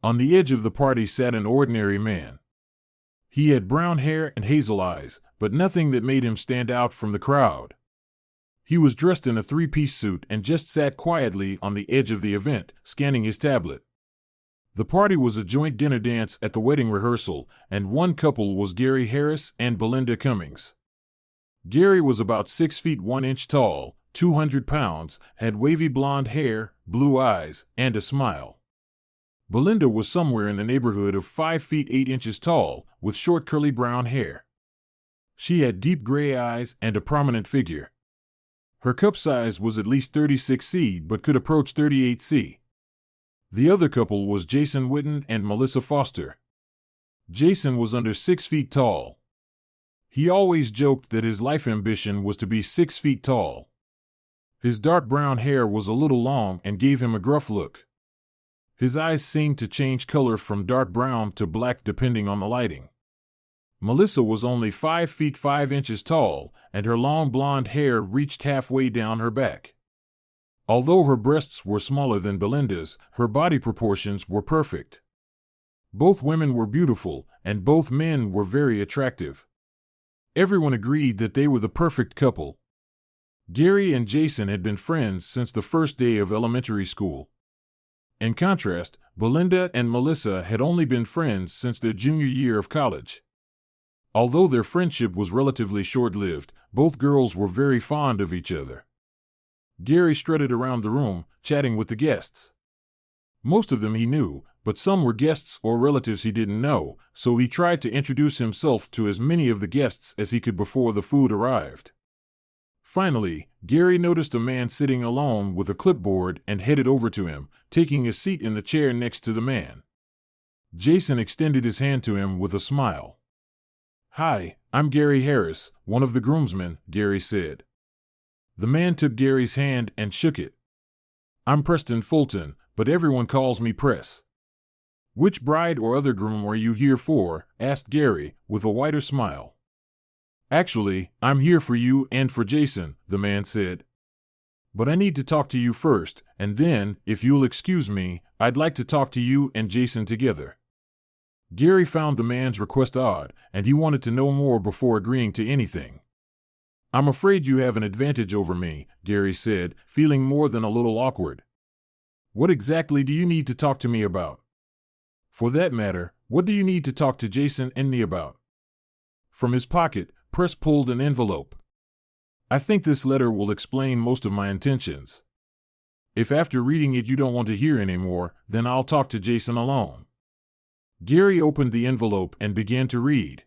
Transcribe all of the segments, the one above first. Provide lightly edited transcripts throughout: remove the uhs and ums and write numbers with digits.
On the edge of the party sat an ordinary man. He had brown hair and hazel eyes, but nothing that made him stand out from the crowd. He was dressed in a three-piece suit and just sat quietly on the edge of the event, scanning his tablet. The party was a joint dinner dance at the wedding rehearsal, and one couple was Gary Harris and Belinda Cummings. Gary was about 6 feet 1 inch tall, 200 pounds, had wavy blonde hair, blue eyes, and a smile. Belinda was somewhere in the neighborhood of 5 feet 8 inches tall, with short curly brown hair. She had deep gray eyes and a prominent figure. Her cup size was at least 36C but could approach 38C. The other couple was Jason Witten and Melissa Foster. Jason was under 6 feet tall. He always joked that his life ambition was to be 6 feet tall. His dark brown hair was a little long and gave him a gruff look. His eyes seemed to change color from dark brown to black depending on the lighting. Melissa was only 5 feet 5 inches tall, and her long blonde hair reached halfway down her back. Although her breasts were smaller than Belinda's, her body proportions were perfect. Both women were beautiful, and both men were very attractive. Everyone agreed that they were the perfect couple. Gary and Jason had been friends since the first day of elementary school. In contrast, Belinda and Melissa had only been friends since their junior year of college. Although their friendship was relatively short-lived, both girls were very fond of each other. Gary strutted around the room, chatting with the guests. Most of them he knew, but some were guests or relatives he didn't know, so he tried to introduce himself to as many of the guests as he could before the food arrived. Finally, Gary noticed a man sitting alone with a clipboard and headed over to him, taking a seat in the chair next to the man. Jason extended his hand to him with a smile. "Hi, I'm Gary Harris, one of the groomsmen," Gary said. The man took Gary's hand and shook it. "I'm Preston Fulton, but everyone calls me Press." "Which bride or other groom are you here for?" asked Gary, with a wider smile. "Actually, I'm here for you and for Jason," the man said. "But I need to talk to you first, and then, if you'll excuse me, I'd like to talk to you and Jason together." Gary found the man's request odd, and he wanted to know more before agreeing to anything. "I'm afraid you have an advantage over me," Gary said, feeling more than a little awkward. "What exactly do you need to talk to me about? For that matter, what do you need to talk to Jason and me about?" From his pocket, Press pulled an envelope. "I think this letter will explain most of my intentions. If after reading it you don't want to hear anymore, then I'll talk to Jason alone." Gary opened the envelope and began to read.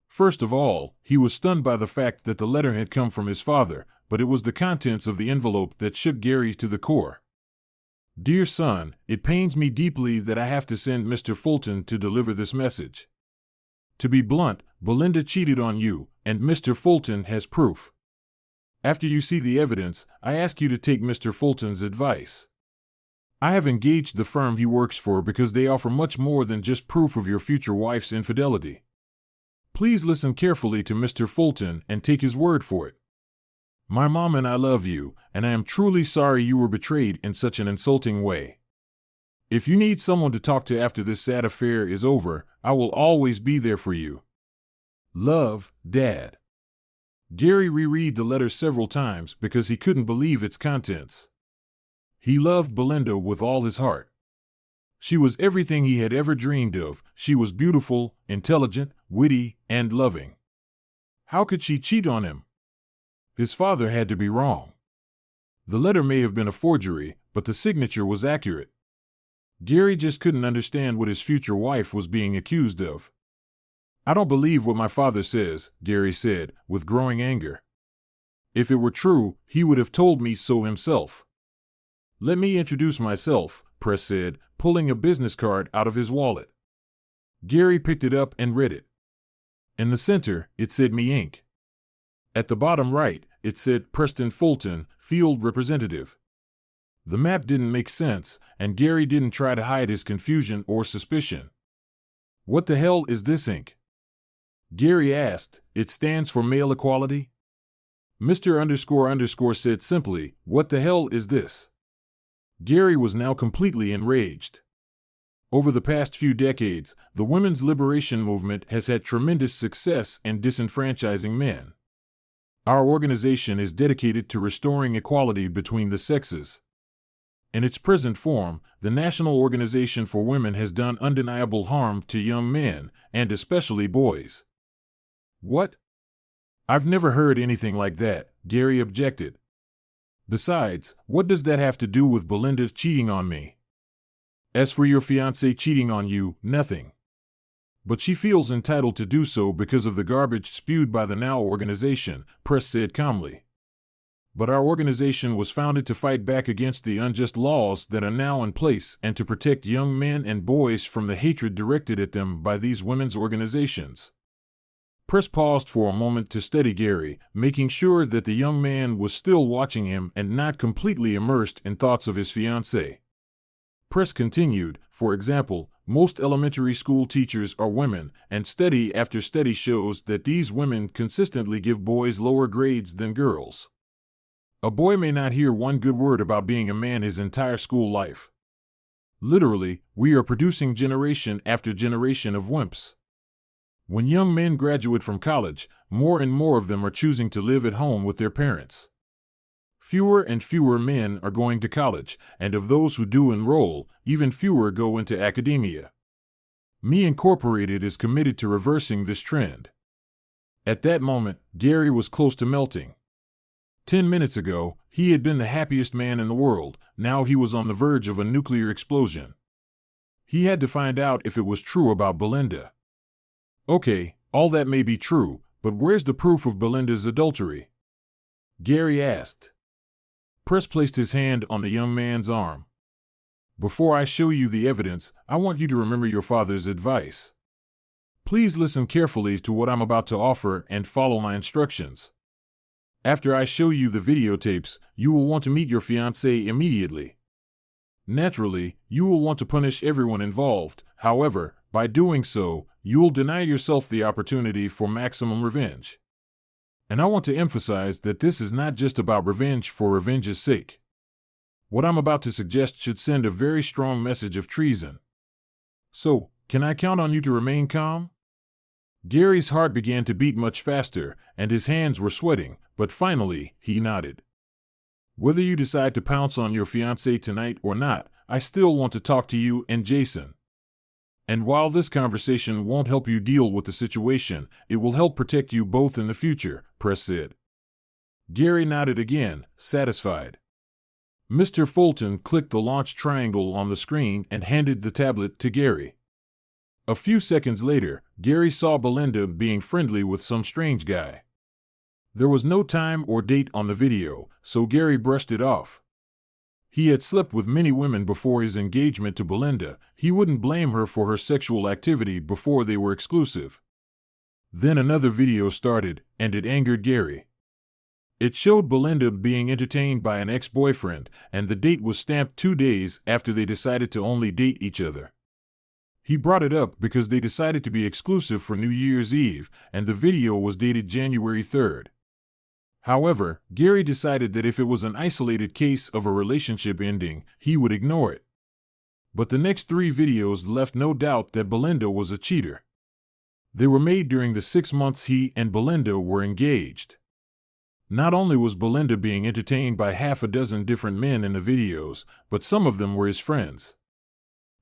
First of all, he was stunned by the fact that the letter had come from his father, but it was the contents of the envelope that shook Gary to the core. "Dear son, it pains me deeply that I have to send Mr. Fulton to deliver this message. To be blunt, Belinda cheated on you, and Mr. Fulton has proof. After you see the evidence, I ask you to take Mr. Fulton's advice. I have engaged the firm he works for because they offer much more than just proof of your future wife's infidelity. Please listen carefully to Mr. Fulton and take his word for it. My mom and I love you, and I am truly sorry you were betrayed in such an insulting way. If you need someone to talk to after this sad affair is over, I will always be there for you. Love, Dad." Gary reread the letter several times because he couldn't believe its contents. He loved Belinda with all his heart. She was everything he had ever dreamed of. She was beautiful, intelligent, witty, and loving. How could she cheat on him? His father had to be wrong. The letter may have been a forgery, but the signature was accurate. Gary just couldn't understand what his future wife was being accused of. "I don't believe what my father says," Gary said, with growing anger. "If it were true, he would have told me so himself." "Let me introduce myself," Press said, pulling a business card out of his wallet. Gary picked it up and read it. In the center, it said Me Inc. At the bottom right, it said Preston Fulton, Field Representative. The map didn't make sense, and Gary didn't try to hide his confusion or suspicion. "What the hell is this Inc.?" Gary asked. "It stands for male equality?" Mr. ___ said simply, "What the hell is this?" Gary was now completely enraged. Over the past few decades, the women's liberation movement has had tremendous success in disenfranchising men. Our organization is dedicated to restoring equality between the sexes. In its present form, the National Organization for Women has done undeniable harm to young men, and especially boys. What? I've never heard anything like that, Gary objected. Besides, what does that have to do with Belinda cheating on me? As for your fiancé cheating on you, nothing. But she feels entitled to do so because of the garbage spewed by the NOW organization, Press said calmly. But our organization was founded to fight back against the unjust laws that are now in place and to protect young men and boys from the hatred directed at them by these women's organizations. Press paused for a moment to study Gary, making sure that the young man was still watching him and not completely immersed in thoughts of his fiancée. Press continued, for example, most elementary school teachers are women, and study after study shows that these women consistently give boys lower grades than girls. A boy may not hear one good word about being a man his entire school life. Literally, we are producing generation after generation of wimps. When young men graduate from college, more and more of them are choosing to live at home with their parents. Fewer and fewer men are going to college, and of those who do enroll, even fewer go into academia. Me Incorporated is committed to reversing this trend. At that moment, Gary was close to melting. 10 minutes ago, he had been the happiest man in the world. Now he was on the verge of a nuclear explosion. He had to find out if it was true about Belinda. Okay, all that may be true, but where's the proof of Belinda's adultery? Gary asked. Press placed his hand on the young man's arm. Before I show you the evidence, I want you to remember your father's advice. Please listen carefully to what I'm about to offer and follow my instructions. After I show you the videotapes, you will want to meet your fiancée immediately. Naturally, you will want to punish everyone involved. However, by doing so, you will deny yourself the opportunity for maximum revenge. And I want to emphasize that this is not just about revenge for revenge's sake. What I'm about to suggest should send a very strong message of treason. So, can I count on you to remain calm? Gary's heart began to beat much faster, and his hands were sweating, but finally, he nodded. Whether you decide to pounce on your fiancée tonight or not, I still want to talk to you and Jason. And while this conversation won't help you deal with the situation, it will help protect you both in the future, Press said. Gary nodded again, satisfied. Mr. Fulton clicked the launch triangle on the screen and handed the tablet to Gary. A few seconds later, Gary saw Belinda being friendly with some strange guy. There was no time or date on the video, so Gary brushed it off. He had slept with many women before his engagement to Belinda. He wouldn't blame her for her sexual activity before they were exclusive. Then another video started, and it angered Gary. It showed Belinda being entertained by an ex-boyfriend, and the date was stamped 2 days after they decided to only date each other. He brought it up because they decided to be exclusive for New Year's Eve, and the video was dated January 3rd. However, Gary decided that if it was an isolated case of a relationship ending, he would ignore it. But the next 3 videos left no doubt that Belinda was a cheater. They were made during the 6 months he and Belinda were engaged. Not only was Belinda being entertained by half a dozen different men in the videos, but some of them were his friends.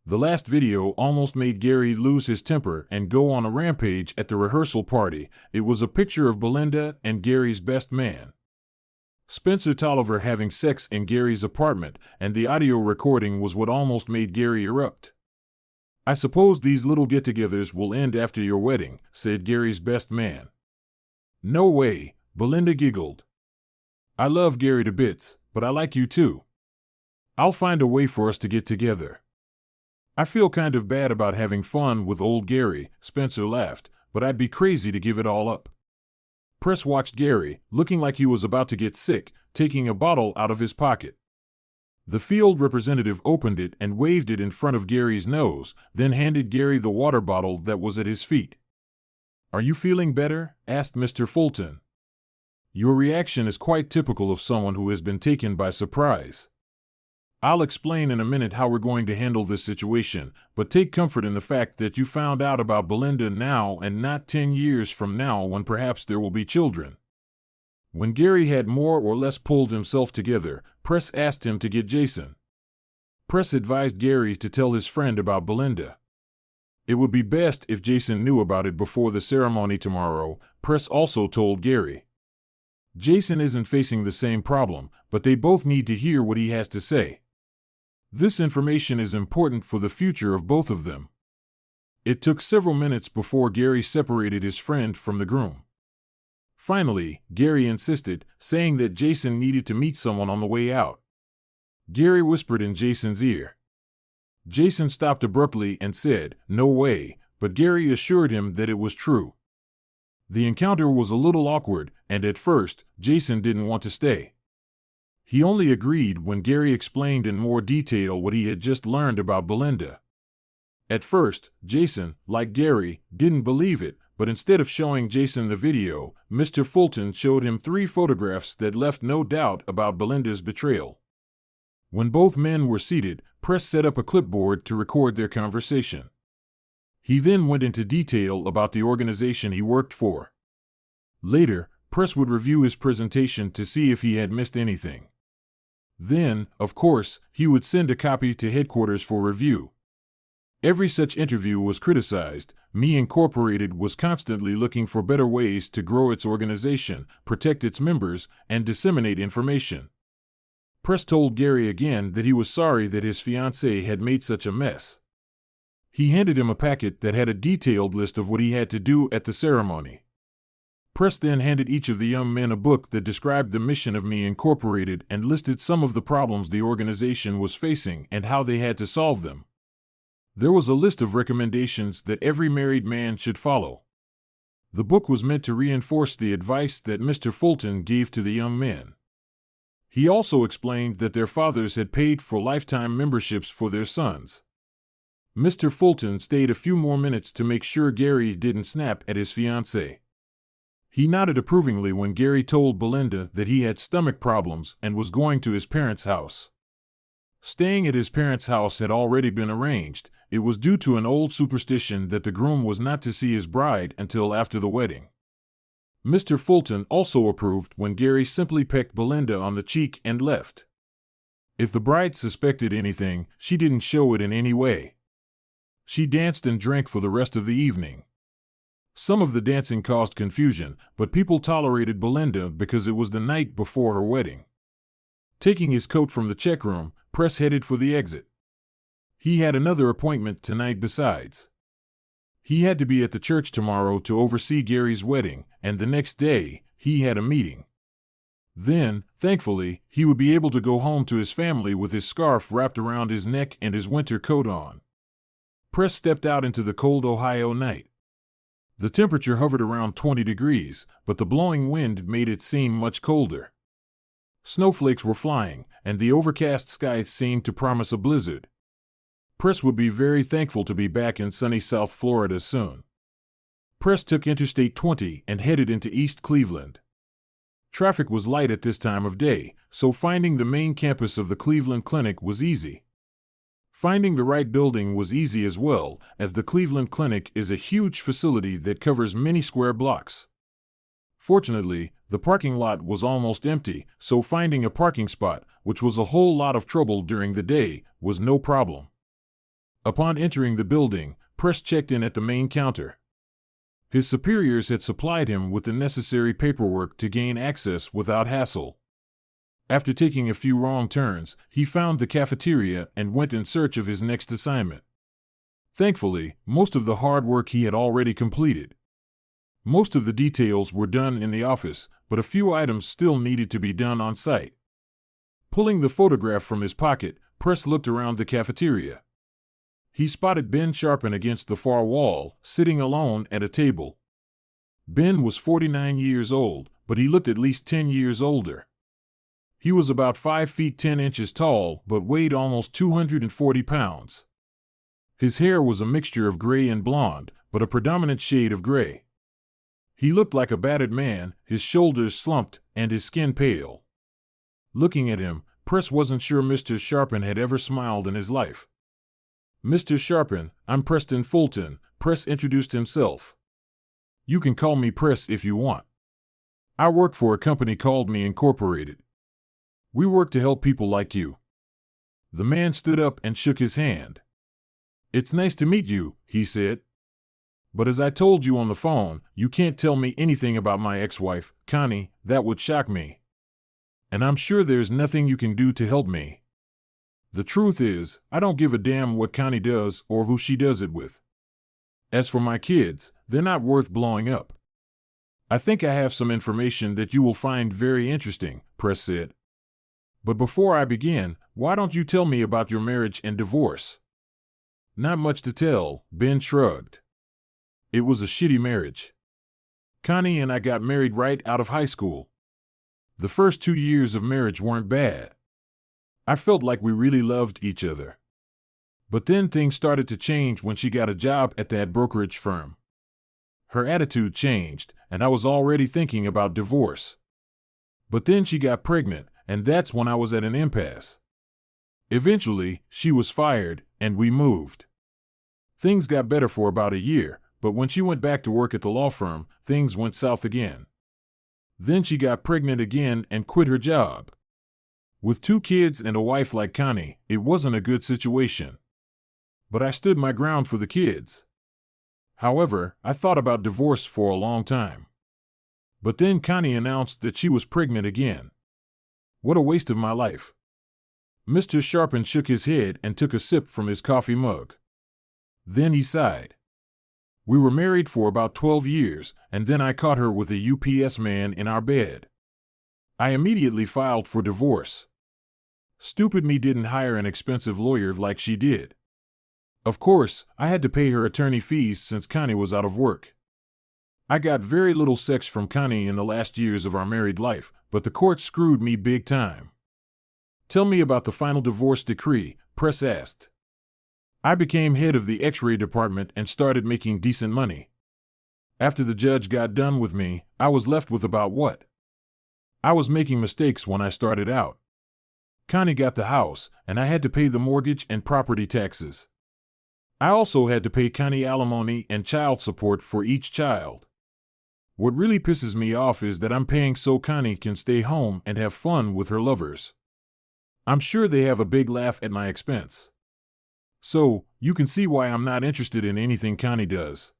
The last video almost made Gary lose his temper and go on a rampage at the rehearsal party. It was a picture of Belinda and Gary's best man, Spencer Tolliver, having sex in Gary's apartment, and the audio recording was what almost made Gary erupt. I suppose these little get-togethers will end after your wedding, said Gary's best man. No way, Belinda giggled. I love Gary to bits, but I like you too. I'll find a way for us to get together. I feel kind of bad about having fun with old Gary, Spencer laughed, but I'd be crazy to give it all up. Press watched Gary, looking like he was about to get sick, taking a bottle out of his pocket. The field representative opened it and waved it in front of Gary's nose, then handed Gary the water bottle that was at his feet. Are you feeling better? Asked Mr. Fulton. Your reaction is quite typical of someone who has been taken by surprise. I'll explain in a minute how we're going to handle this situation, but take comfort in the fact that you found out about Belinda now and not 10 years from now when perhaps there will be children. When Gary had more or less pulled himself together, Press asked him to get Jason. Press advised Gary to tell his friend about Belinda. It would be best if Jason knew about it before the ceremony tomorrow, Press also told Gary. Jason isn't facing the same problem, but they both need to hear what he has to say. This information is important for the future of both of them. It took several minutes before Gary separated his friend from the groom. Finally, Gary insisted, saying that Jason needed to meet someone on the way out. Gary whispered in Jason's ear. Jason stopped abruptly and said, "No way," but Gary assured him that it was true. The encounter was a little awkward, and at first, Jason didn't want to stay. He only agreed when Gary explained in more detail what he had just learned about Belinda. At first, Jason, like Gary, didn't believe it, but instead of showing Jason the video, Mr. Fulton showed him 3 photographs that left no doubt about Belinda's betrayal. When both men were seated, Press set up a clipboard to record their conversation. He then went into detail about the organization he worked for. Later, Press would review his presentation to see if he had missed anything. Then, of course, he would send a copy to headquarters for review. Every such interview was criticized. Me Incorporated was constantly looking for better ways to grow its organization, protect its members, and disseminate information. Press told Gary again that he was sorry that his fiancée had made such a mess. He handed him a packet that had a detailed list of what he had to do at the ceremony. Press then handed each of the young men a book that described the mission of Me Incorporated and listed some of the problems the organization was facing and how they had to solve them. There was a list of recommendations that every married man should follow. The book was meant to reinforce the advice that Mr. Fulton gave to the young men. He also explained that their fathers had paid for lifetime memberships for their sons. Mr. Fulton stayed a few more minutes to make sure Gary didn't snap at his fiancée. He nodded approvingly when Gary told Belinda that he had stomach problems and was going to his parents' house. Staying at his parents' house had already been arranged. It was due to an old superstition that the groom was not to see his bride until after the wedding. Mr. Fulton also approved when Gary simply pecked Belinda on the cheek and left. If the bride suspected anything, she didn't show it in any way. She danced and drank for the rest of the evening. Some of the dancing caused confusion, but people tolerated Belinda because it was the night before her wedding. Taking his coat from the check room, Press headed for the exit. He had another appointment tonight besides. He had to be at the church tomorrow to oversee Gary's wedding, and the next day, he had a meeting. Then, thankfully, he would be able to go home to his family with his scarf wrapped around his neck and his winter coat on. Press stepped out into the cold Ohio night. The temperature hovered around 20 degrees, but the blowing wind made it seem much colder. Snowflakes were flying, and the overcast skies seemed to promise a blizzard. Press would be very thankful to be back in sunny South Florida soon. Press took Interstate 20 and headed into East Cleveland. Traffic was light at this time of day, so finding the main campus of the Cleveland Clinic was easy. Finding the right building was easy as well, as the Cleveland Clinic is a huge facility that covers many square blocks. Fortunately, the parking lot was almost empty, so finding a parking spot, which was a whole lot of trouble during the day, was no problem. Upon entering the building, Press checked in at the main counter. His superiors had supplied him with the necessary paperwork to gain access without hassle. After taking a few wrong turns, he found the cafeteria and went in search of his next assignment. Thankfully, most of the hard work he had already completed. Most of the details were done in the office, but a few items still needed to be done on site. Pulling the photograph from his pocket, Press looked around the cafeteria. He spotted Ben Sharpen against the far wall, sitting alone at a table. Ben was 49 years old, but he looked at least 10 years older. He was about 5 feet 10 inches tall, but weighed almost 240 pounds. His hair was a mixture of gray and blonde, but a predominant shade of gray. He looked like a battered man, his shoulders slumped, and his skin pale. Looking at him, Press wasn't sure Mr. Sharpen had ever smiled in his life. "Mr. Sharpen, I'm Preston Fulton," Press introduced himself. "You can call me Press if you want. I work for a company called Me Incorporated. We work to help people like you." The man stood up and shook his hand. "It's nice to meet you," he said. "But as I told you on the phone, you can't tell me anything about my ex-wife, Connie. That would shock me. And I'm sure there's nothing you can do to help me. The truth is, I don't give a damn what Connie does or who she does it with. As for my kids, they're not worth blowing up." "I think I have some information that you will find very interesting," Press said. "But before I begin, why don't you tell me about your marriage and divorce?" "Not much to tell," Ben shrugged. "It was a shitty marriage. Connie and I got married right out of high school. The first 2 years of marriage weren't bad. I felt like we really loved each other. But then things started to change when she got a job at that brokerage firm. Her attitude changed, and I was already thinking about divorce. But then she got pregnant, and that's when I was at an impasse. Eventually, she was fired, and we moved. Things got better for about a year, but when she went back to work at the law firm, things went south again. Then she got pregnant again and quit her job. With 2 kids and a wife like Connie, it wasn't a good situation. But I stood my ground for the kids. However, I thought about divorce for a long time. But then Connie announced that she was pregnant again. What a waste of my life." Mr. Sharpen shook his head and took a sip from his coffee mug. Then he sighed. "We were married for about 12 years, and then I caught her with a UPS man in our bed. I immediately filed for divorce. Stupid me didn't hire an expensive lawyer like she did. Of course, I had to pay her attorney fees since Connie was out of work. I got very little sex from Connie in the last years of our married life, but the court screwed me big time." "Tell me about the final divorce decree," Press asked. "I became head of the X-ray department and started making decent money. After the judge got done with me, I was left with about what? I was making mistakes when I started out. Connie got the house, and I had to pay the mortgage and property taxes. I also had to pay Connie alimony and child support for each child. What really pisses me off is that I'm paying so Connie can stay home and have fun with her lovers. I'm sure they have a big laugh at my expense. So, you can see why I'm not interested in anything Connie does.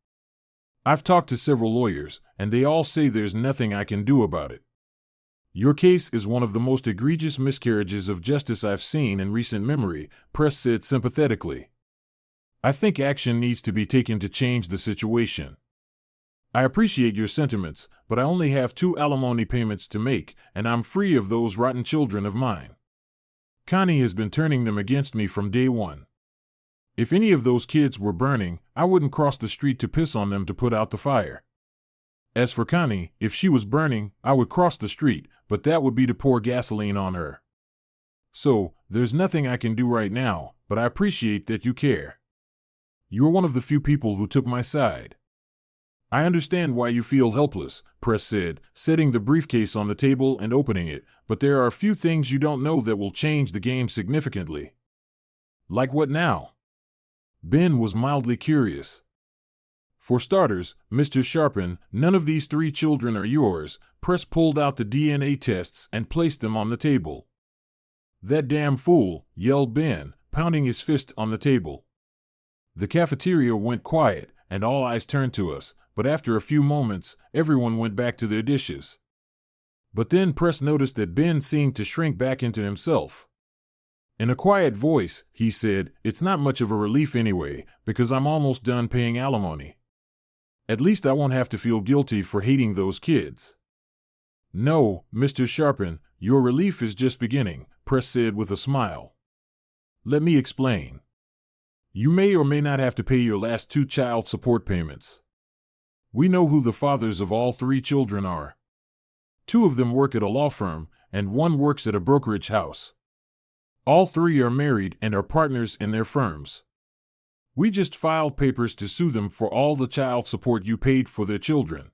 I've talked to several lawyers, and they all say there's nothing I can do about it. Your case is one of the most egregious miscarriages of justice I've seen in recent memory," Press said sympathetically. "I think action needs to be taken to change the situation. I appreciate your sentiments, but I only have 2 alimony payments to make, and I'm free of those rotten children of mine. Connie has been turning them against me from day one. If any of those kids were burning, I wouldn't cross the street to piss on them to put out the fire. As for Connie, if she was burning, I would cross the street, but that would be to pour gasoline on her. So, there's nothing I can do right now, but I appreciate that you care. You're one of the few people who took my side. I understand why you feel helpless," Press said, setting the briefcase on the table and opening it, "but there are a few things you don't know that will change the game significantly." "Like what now?" Ben was mildly curious. "For starters, Mr. Sharpen, none of these 3 children are yours." Press pulled out the DNA tests and placed them on the table. "That damn fool," yelled Ben, pounding his fist on the table. The cafeteria went quiet, and all eyes turned to us, but after a few moments, everyone went back to their dishes. But then Press noticed that Ben seemed to shrink back into himself. In a quiet voice, he said, "It's not much of a relief anyway, because I'm almost done paying alimony. At least I won't have to feel guilty for hating those kids." "No, Mr. Sharpen, your relief is just beginning," Press said with a smile. "Let me explain. You may or may not have to pay your last 2 child support payments. We know who the fathers of all 3 children are. 2 of them work at a law firm, and 1 works at a brokerage house. All 3 are married and are partners in their firms. We just filed papers to sue them for all the child support you paid for their children.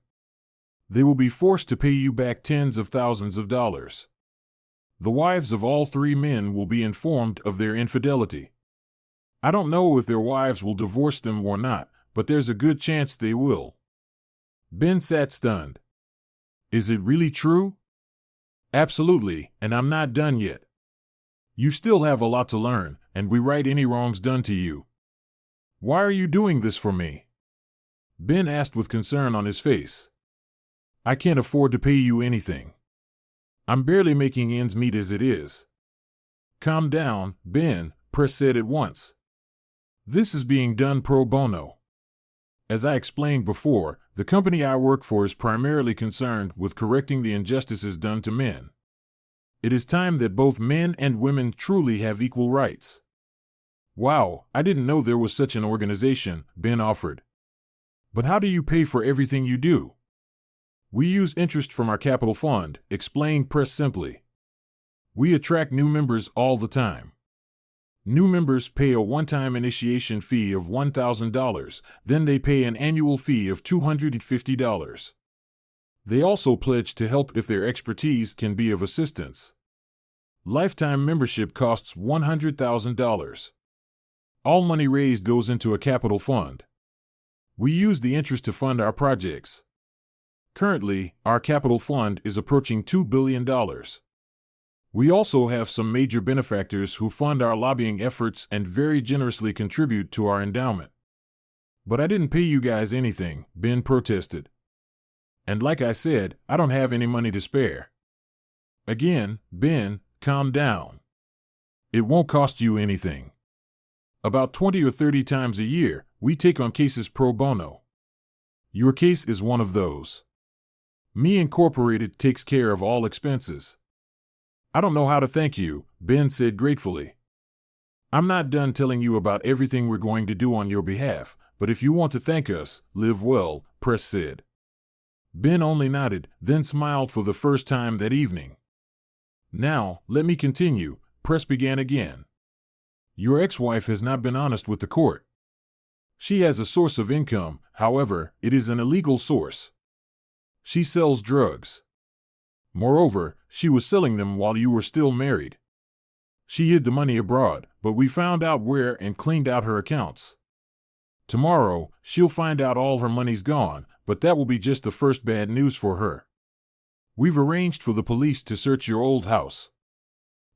They will be forced to pay you back tens of thousands of dollars. The wives of all three men will be informed of their infidelity. I don't know if their wives will divorce them or not, but there's a good chance they will." Ben sat stunned. "Is it really true?" "Absolutely, and I'm not done yet. You still have a lot to learn, and we right any wrongs done to you." "Why are you doing this for me?" Ben asked with concern on his face. "I can't afford to pay you anything. I'm barely making ends meet as it is." "Calm down, Ben," Press said at once. "This is being done pro bono. As I explained before, the company I work for is primarily concerned with correcting the injustices done to men. It is time that both men and women truly have equal rights." "Wow, I didn't know there was such an organization," Ben offered. "But how do you pay for everything you do?" "We use interest from our capital fund," explained Press simply. "We attract new members all the time. New members pay a one-time initiation fee of $1,000, then they pay an annual fee of $250. They also pledge to help if their expertise can be of assistance. Lifetime membership costs $100,000. All money raised goes into a capital fund. We use the interest to fund our projects. Currently, our capital fund is approaching $2 billion. We also have some major benefactors who fund our lobbying efforts and very generously contribute to our endowment." "But I didn't pay you guys anything," Ben protested. "And like I said, I don't have any money to spare." "Again, Ben, calm down. It won't cost you anything. About 20 or 30 times a year, we take on cases pro bono. Your case is one of those. Me Incorporated takes care of all expenses." "I don't know how to thank you," Ben said gratefully. "I'm not done telling you about everything we're going to do on your behalf, but if you want to thank us, live well," Press said. Ben only nodded, then smiled for the first time that evening. "Now, let me continue," Press began again. "Your ex-wife has not been honest with the court. She has a source of income, however, it is an illegal source. She sells drugs. Moreover, she was selling them while you were still married. She hid the money abroad, but we found out where and cleaned out her accounts. Tomorrow, she'll find out all her money's gone, but that will be just the first bad news for her. We've arranged for the police to search your old house.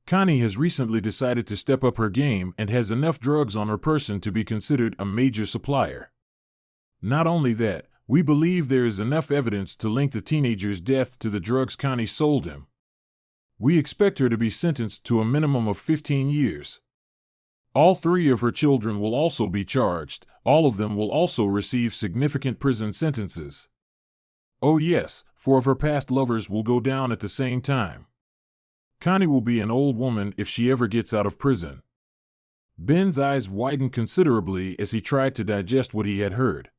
Connie has recently decided to step up her game and has enough drugs on her person to be considered a major supplier. Not only that, we believe there is enough evidence to link the teenager's death to the drugs Connie sold him. We expect her to be sentenced to a minimum of 15 years. All 3 of her children will also be charged. All of them will also receive significant prison sentences. Oh yes, 4 of her past lovers will go down at the same time. Connie will be an old woman if she ever gets out of prison." Ben's eyes widened considerably as he tried to digest what he had heard.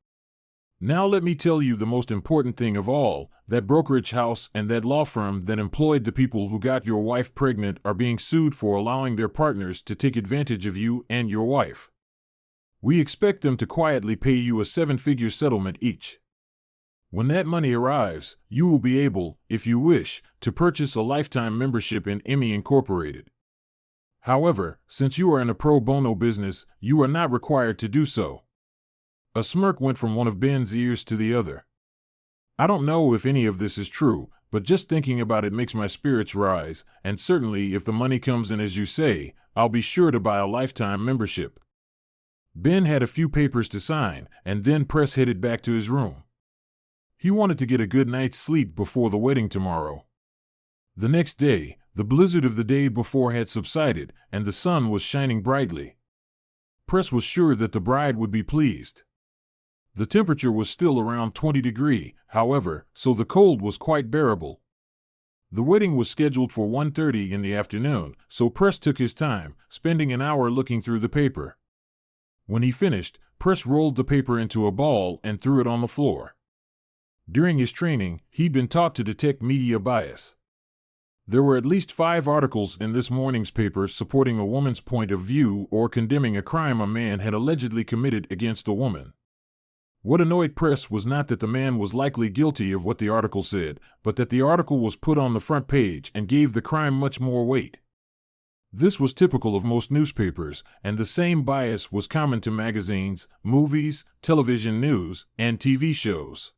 "Now let me tell you the most important thing of all, that brokerage house and that law firm that employed the people who got your wife pregnant are being sued for allowing their partners to take advantage of you and your wife. We expect them to quietly pay you a 7-figure settlement each. When that money arrives, you will be able, if you wish, to purchase a lifetime membership in Emmy Incorporated. However, since you are in a pro bono business, you are not required to do so." A smirk went from one of Ben's ears to the other. "I don't know if any of this is true, but just thinking about it makes my spirits rise, and certainly if the money comes in as you say, I'll be sure to buy a lifetime membership." Ben had a few papers to sign, and then Press headed back to his room. He wanted to get a good night's sleep before the wedding tomorrow. The next day, the blizzard of the day before had subsided, and the sun was shining brightly. Press was sure that the bride would be pleased. The temperature was still around 20 degrees, however, so the cold was quite bearable. The wedding was scheduled for 1:30 in the afternoon, so Press took his time, spending an hour looking through the paper. When he finished, Press rolled the paper into a ball and threw it on the floor. During his training, he'd been taught to detect media bias. There were at least 5 articles in this morning's paper supporting a woman's point of view or condemning a crime a man had allegedly committed against a woman. What annoyed Press was not that the man was likely guilty of what the article said, but that the article was put on the front page and gave the crime much more weight. This was typical of most newspapers, and the same bias was common to magazines, movies, television news, and TV shows.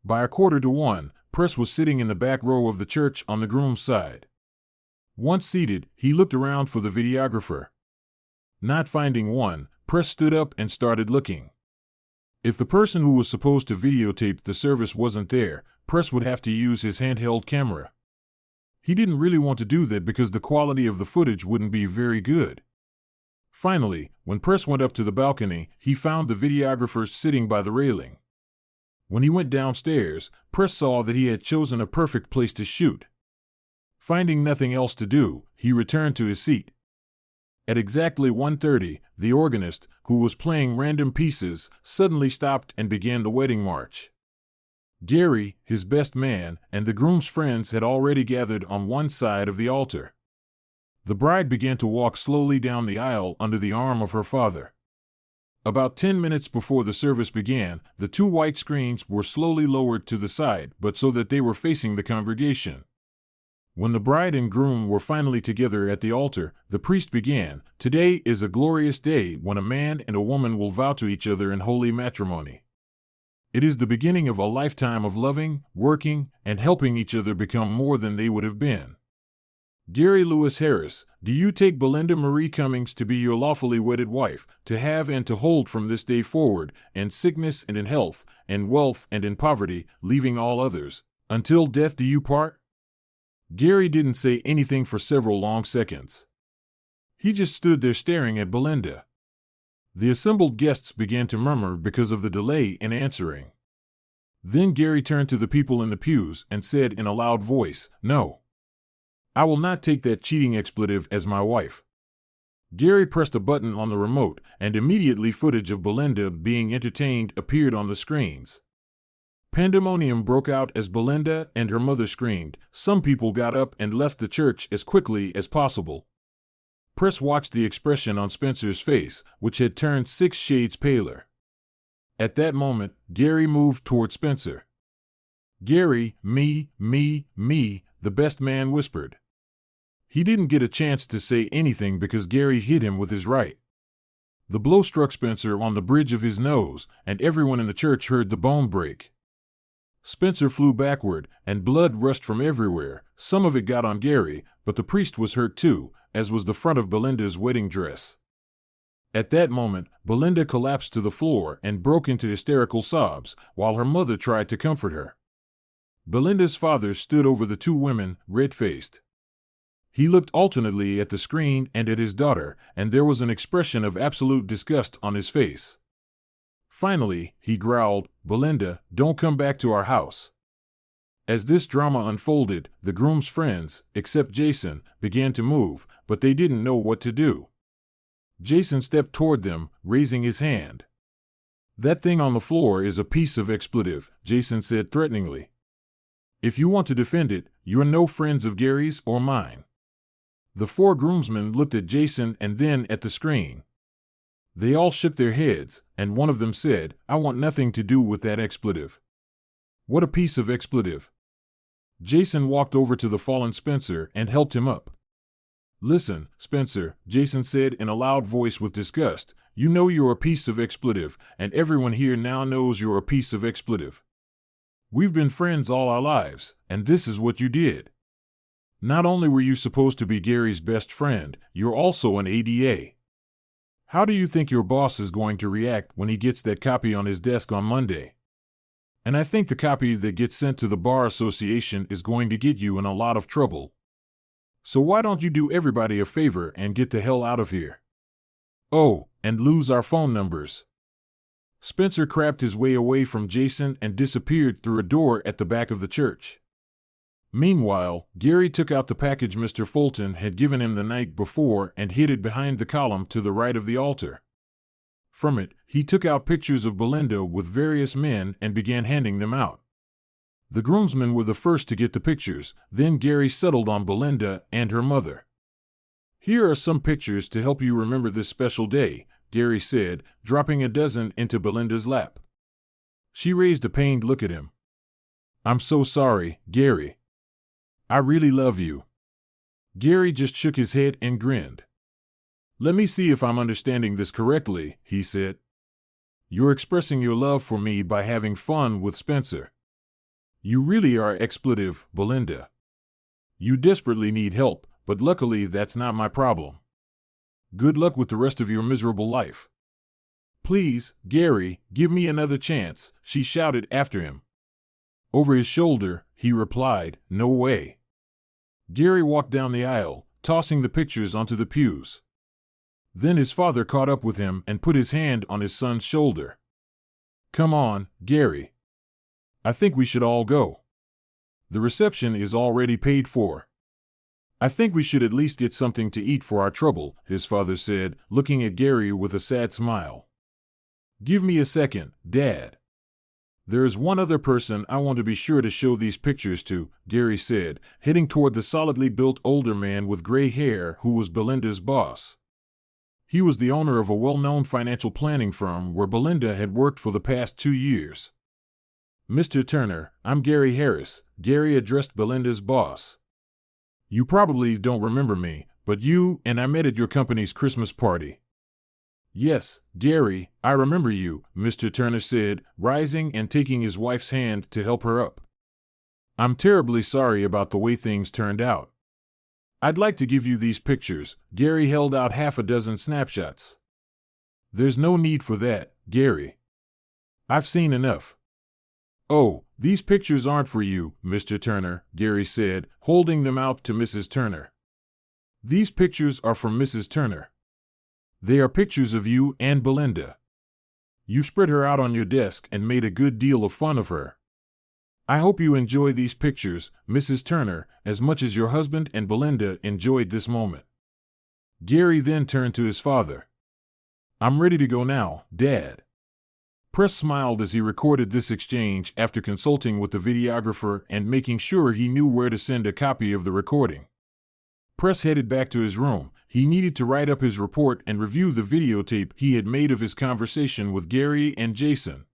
By 1:45, Press was sitting in the back row of the church on the groom's side. Once seated, he looked around for the videographer. Not finding one, Press stood up and started looking. If the person who was supposed to videotape the service wasn't there, Press would have to use his handheld camera. He didn't really want to do that because the quality of the footage wouldn't be very good. Finally, when Press went up to the balcony, he found the videographer sitting by the railing. When he went downstairs, Press saw that he had chosen a perfect place to shoot. Finding nothing else to do, he returned to his seat. At exactly 1:30, the organist, who was playing random pieces, suddenly stopped and began the wedding march. Gary, his best man, and the groom's friends had already gathered on one side of the altar. The bride began to walk slowly down the aisle under the arm of her father. About 10 minutes before the service began, the two white screens were slowly lowered to the side, but so that they were facing the congregation. When the bride and groom were finally together at the altar, the priest began, "Today is a glorious day when a man and a woman will vow to each other in holy matrimony. It is the beginning of a lifetime of loving, working, and helping each other become more than they would have been. Gary Lewis Harris, do you take Belinda Marie Cummings to be your lawfully wedded wife, to have and to hold from this day forward, in sickness and in health, in wealth and in poverty, leaving all others, until death do you part?" Gary didn't say anything for several long seconds. He just stood there staring at Belinda. The assembled guests began to murmur because of the delay in answering. Then Gary turned to the people in the pews and said in a loud voice, "No. I will not take that cheating expletive as my wife." Gary pressed a button on the remote, and immediately footage of Belinda being entertained appeared on the screens. Pandemonium broke out as Belinda and her mother screamed. Some people got up and left the church as quickly as possible. Press watched the expression on Spencer's face, which had turned 6 shades paler. At that moment, Gary moved toward Spencer. "Gary, me," the best man whispered. He didn't get a chance to say anything because Gary hit him with his right. The blow struck Spencer on the bridge of his nose, and everyone in the church heard the bone break. Spencer flew backward, and blood rushed from everywhere. Some of it got on Gary, but the priest was hurt too, as was the front of Belinda's wedding dress. At that moment, Belinda collapsed to the floor and broke into hysterical sobs, while her mother tried to comfort her. Belinda's father stood over the two women, red-faced. He looked alternately at the screen and at his daughter, and there was an expression of absolute disgust on his face. Finally, he growled, "Belinda, don't come back to our house." As this drama unfolded, the groom's friends, except Jason, began to move, but they didn't know what to do. Jason stepped toward them, raising his hand. "That thing on the floor is a piece of expletive," Jason said threateningly. "If you want to defend it, you're no friends of Gary's or mine." The 4 groomsmen looked at Jason and then at the screen. They all shook their heads, and one of them said, "I want nothing to do with that expletive." "What a piece of expletive." Jason walked over to the fallen Spencer and helped him up. "Listen, Spencer," Jason said in a loud voice with disgust, "you know you're a piece of expletive, and everyone here now knows you're a piece of expletive. We've been friends all our lives, and this is what you did. Not only were you supposed to be Gary's best friend, you're also an ADA. How do you think your boss is going to react when he gets that copy on his desk on Monday? And I think the copy that gets sent to the Bar Association is going to get you in a lot of trouble. So why don't you do everybody a favor and get the hell out of here? Oh, and lose our phone numbers." Spencer crabbed his way away from Jason and disappeared through a door at the back of the church. Meanwhile, Gary took out the package Mr. Fulton had given him the night before and hid it behind the column to the right of the altar. From it, he took out pictures of Belinda with various men and began handing them out. The groomsmen were the first to get the pictures, then Gary settled on Belinda and her mother. "Here are some pictures to help you remember this special day," Gary said, dropping a dozen into Belinda's lap. She raised a pained look at him. I'm so sorry, Gary. I really love you. Gary just shook his head and grinned. Let me see if I'm understanding this correctly, he said. You're expressing your love for me by having fun with Spencer. You really are expletive, Belinda. You desperately need help, but luckily that's not my problem. Good luck with the rest of your miserable life. Please, Gary, give me another chance, she shouted after him. Over his shoulder, he replied, No way. Gary walked down the aisle, tossing the pictures onto the pews. Then his father caught up with him and put his hand on his son's shoulder. Come on, Gary. I think we should all go. The reception is already paid for. I think we should at least get something to eat for our trouble, his father said, looking at Gary with a sad smile. Give me a second, Dad. There is one other person I want to be sure to show these pictures to, Gary said, heading toward the solidly built older man with gray hair who was Belinda's boss. He was the owner of a well-known financial planning firm where Belinda had worked for the past 2 years. Mr. Turner, I'm Gary Harris, Gary addressed Belinda's boss. You probably don't remember me, but you and I met at your company's Christmas party. Yes, Gary, I remember you, Mr. Turner said, rising and taking his wife's hand to help her up. I'm terribly sorry about the way things turned out. I'd like to give you these pictures. Gary held out half a dozen snapshots. There's no need for that, Gary. I've seen enough. Oh, these pictures aren't for you, Mr. Turner, Gary said, holding them out to Mrs. Turner. These pictures are from Mrs. Turner. They are pictures of you and Belinda. You spread her out on your desk and made a good deal of fun of her. I hope you enjoy these pictures, Mrs. Turner, as much as your husband and Belinda enjoyed this moment. Gary then turned to his father. I'm ready to go now, Dad. Press smiled as he recorded this exchange after consulting with the videographer and making sure he knew where to send a copy of the recording. Press headed back to his room. He needed to write up his report and review the videotape he had made of his conversation with Gary and Jason.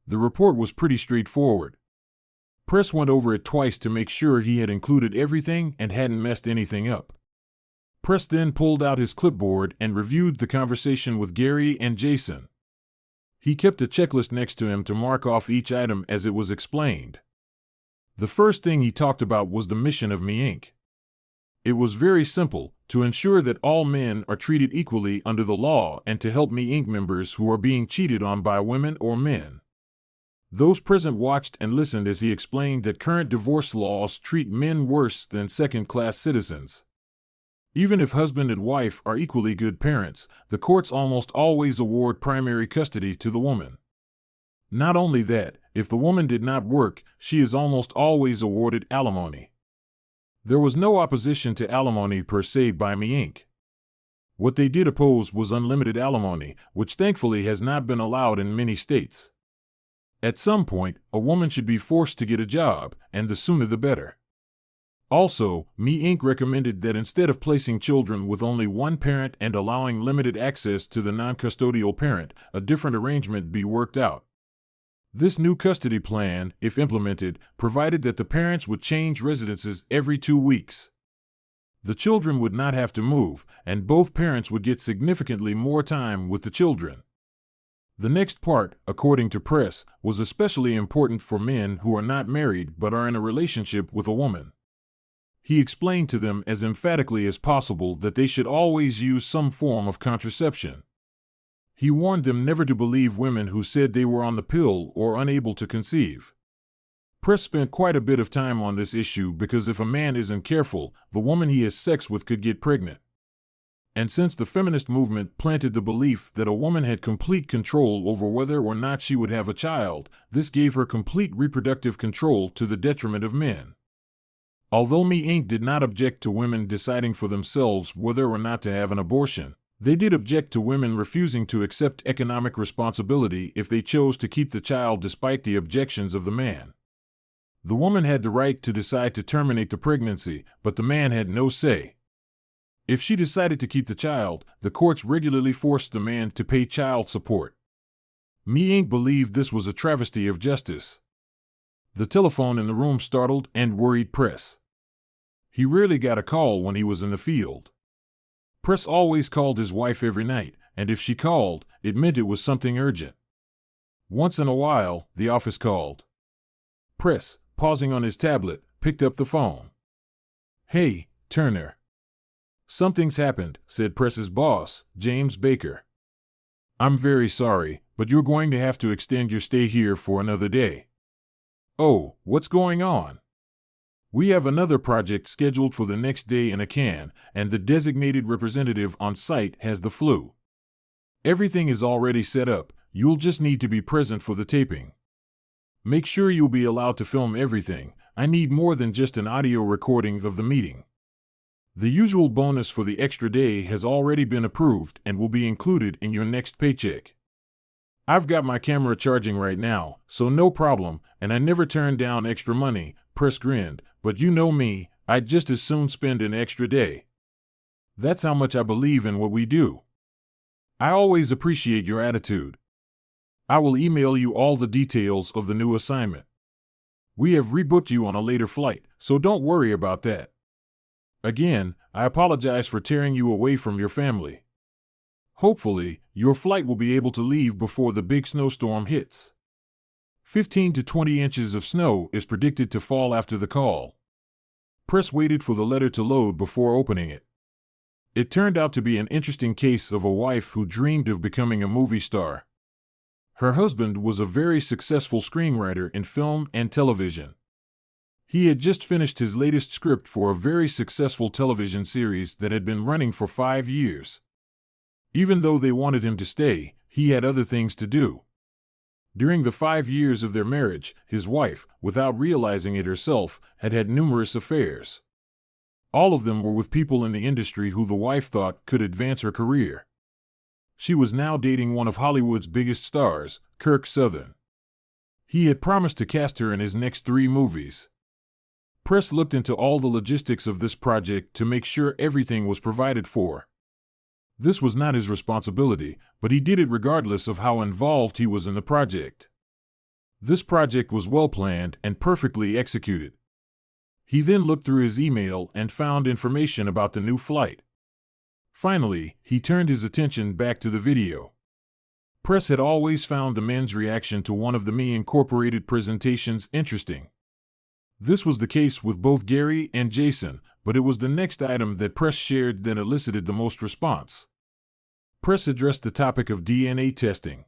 The report was pretty straightforward. Press went over it twice to make sure he had included everything and hadn't messed anything up. Press then pulled out his clipboard and reviewed the conversation with Gary and Jason. He kept a checklist next to him to mark off each item as it was explained. The first thing he talked about was the mission of Me Inc. It was very simple, to ensure that all men are treated equally under the law and to help Me Inc. members who are being cheated on by women or men. Those present watched and listened as he explained that current divorce laws treat men worse than second-class citizens. Even if husband and wife are equally good parents, the courts almost always award primary custody to the woman. Not only that, if the woman did not work, she is almost always awarded alimony. There was no opposition to alimony per se by Me Inc. What they did oppose was unlimited alimony, which thankfully has not been allowed in many states. At some point, a woman should be forced to get a job, and the sooner the better. Also, Me Inc. recommended that instead of placing children with only one parent and allowing limited access to the non-custodial parent, a different arrangement be worked out. This new custody plan, if implemented, provided that the parents would change residences every 2 weeks. The children would not have to move, and both parents would get significantly more time with the children. The next part, according to Press, was especially important for men who are not married but are in a relationship with a woman. He explained to them as emphatically as possible that they should always use some form of contraception. He warned them never to believe women who said they were on the pill or unable to conceive. Press spent quite a bit of time on this issue because if a man isn't careful, the woman he has sex with could get pregnant. And since the feminist movement planted the belief that a woman had complete control over whether or not she would have a child, this gave her complete reproductive control to the detriment of men. Although Me Inc. did not object to women deciding for themselves whether or not to have an abortion, they did object to women refusing to accept economic responsibility if they chose to keep the child despite the objections of the man. The woman had the right to decide to terminate the pregnancy, but the man had no say. If she decided to keep the child, the courts regularly forced the man to pay child support. Me ain't believe this was a travesty of justice. The telephone in the room startled and worried Press. He rarely got a call when he was in the field. Press always called his wife every night, and if she called, it meant it was something urgent. Once in a while, the office called. Press, pausing on his tablet, picked up the phone. "Hey, Turner." "Something's happened," said Press's boss, James Baker. "I'm very sorry, but you're going to have to extend your stay here for another day." "Oh, what's going on?" "We have another project scheduled for the next day in a can, and the designated representative on site has the flu. Everything is already set up, you'll just need to be present for the taping. Make sure you'll be allowed to film everything. I need more than just an audio recording of the meeting. The usual bonus for the extra day has already been approved and will be included in your next paycheck. I've got my camera charging right now, so no problem, and I never turn down extra money," Press grinned, "but you know me, I'd just as soon spend an extra day. That's how much I believe in what we do. I always appreciate your attitude. I will email you all the details of the new assignment. We have rebooked you on a later flight, so don't worry about that. Again, I apologize for tearing you away from your family. Hopefully, your flight will be able to leave before the big snowstorm hits. 15 to 20 inches of snow is predicted to fall after the call." Press waited for the letter to load before opening it. It turned out to be an interesting case of a wife who dreamed of becoming a movie star. Her husband was a very successful screenwriter in film and television. He had just finished his latest script for a very successful television series that had been running for 5 years. Even though they wanted him to stay, he had other things to do. During the 5 years of their marriage, his wife, without realizing it herself, had had numerous affairs. All of them were with people in the industry who the wife thought could advance her career. She was now dating one of Hollywood's biggest stars, Kirk Southern. He had promised to cast her in his next 3 movies. Press looked into all the logistics of this project to make sure everything was provided for. This was not his responsibility, but he did it regardless of how involved he was in the project. This project was well planned and perfectly executed. He then looked through his email and found information about the new flight. Finally, he turned his attention back to the video. Press had always found the men's reaction to one of the Me Incorporated presentations interesting. This was the case with both Gary and Jason, but it was the next item that Press shared that elicited the most response. Press addressed the topic of DNA testing.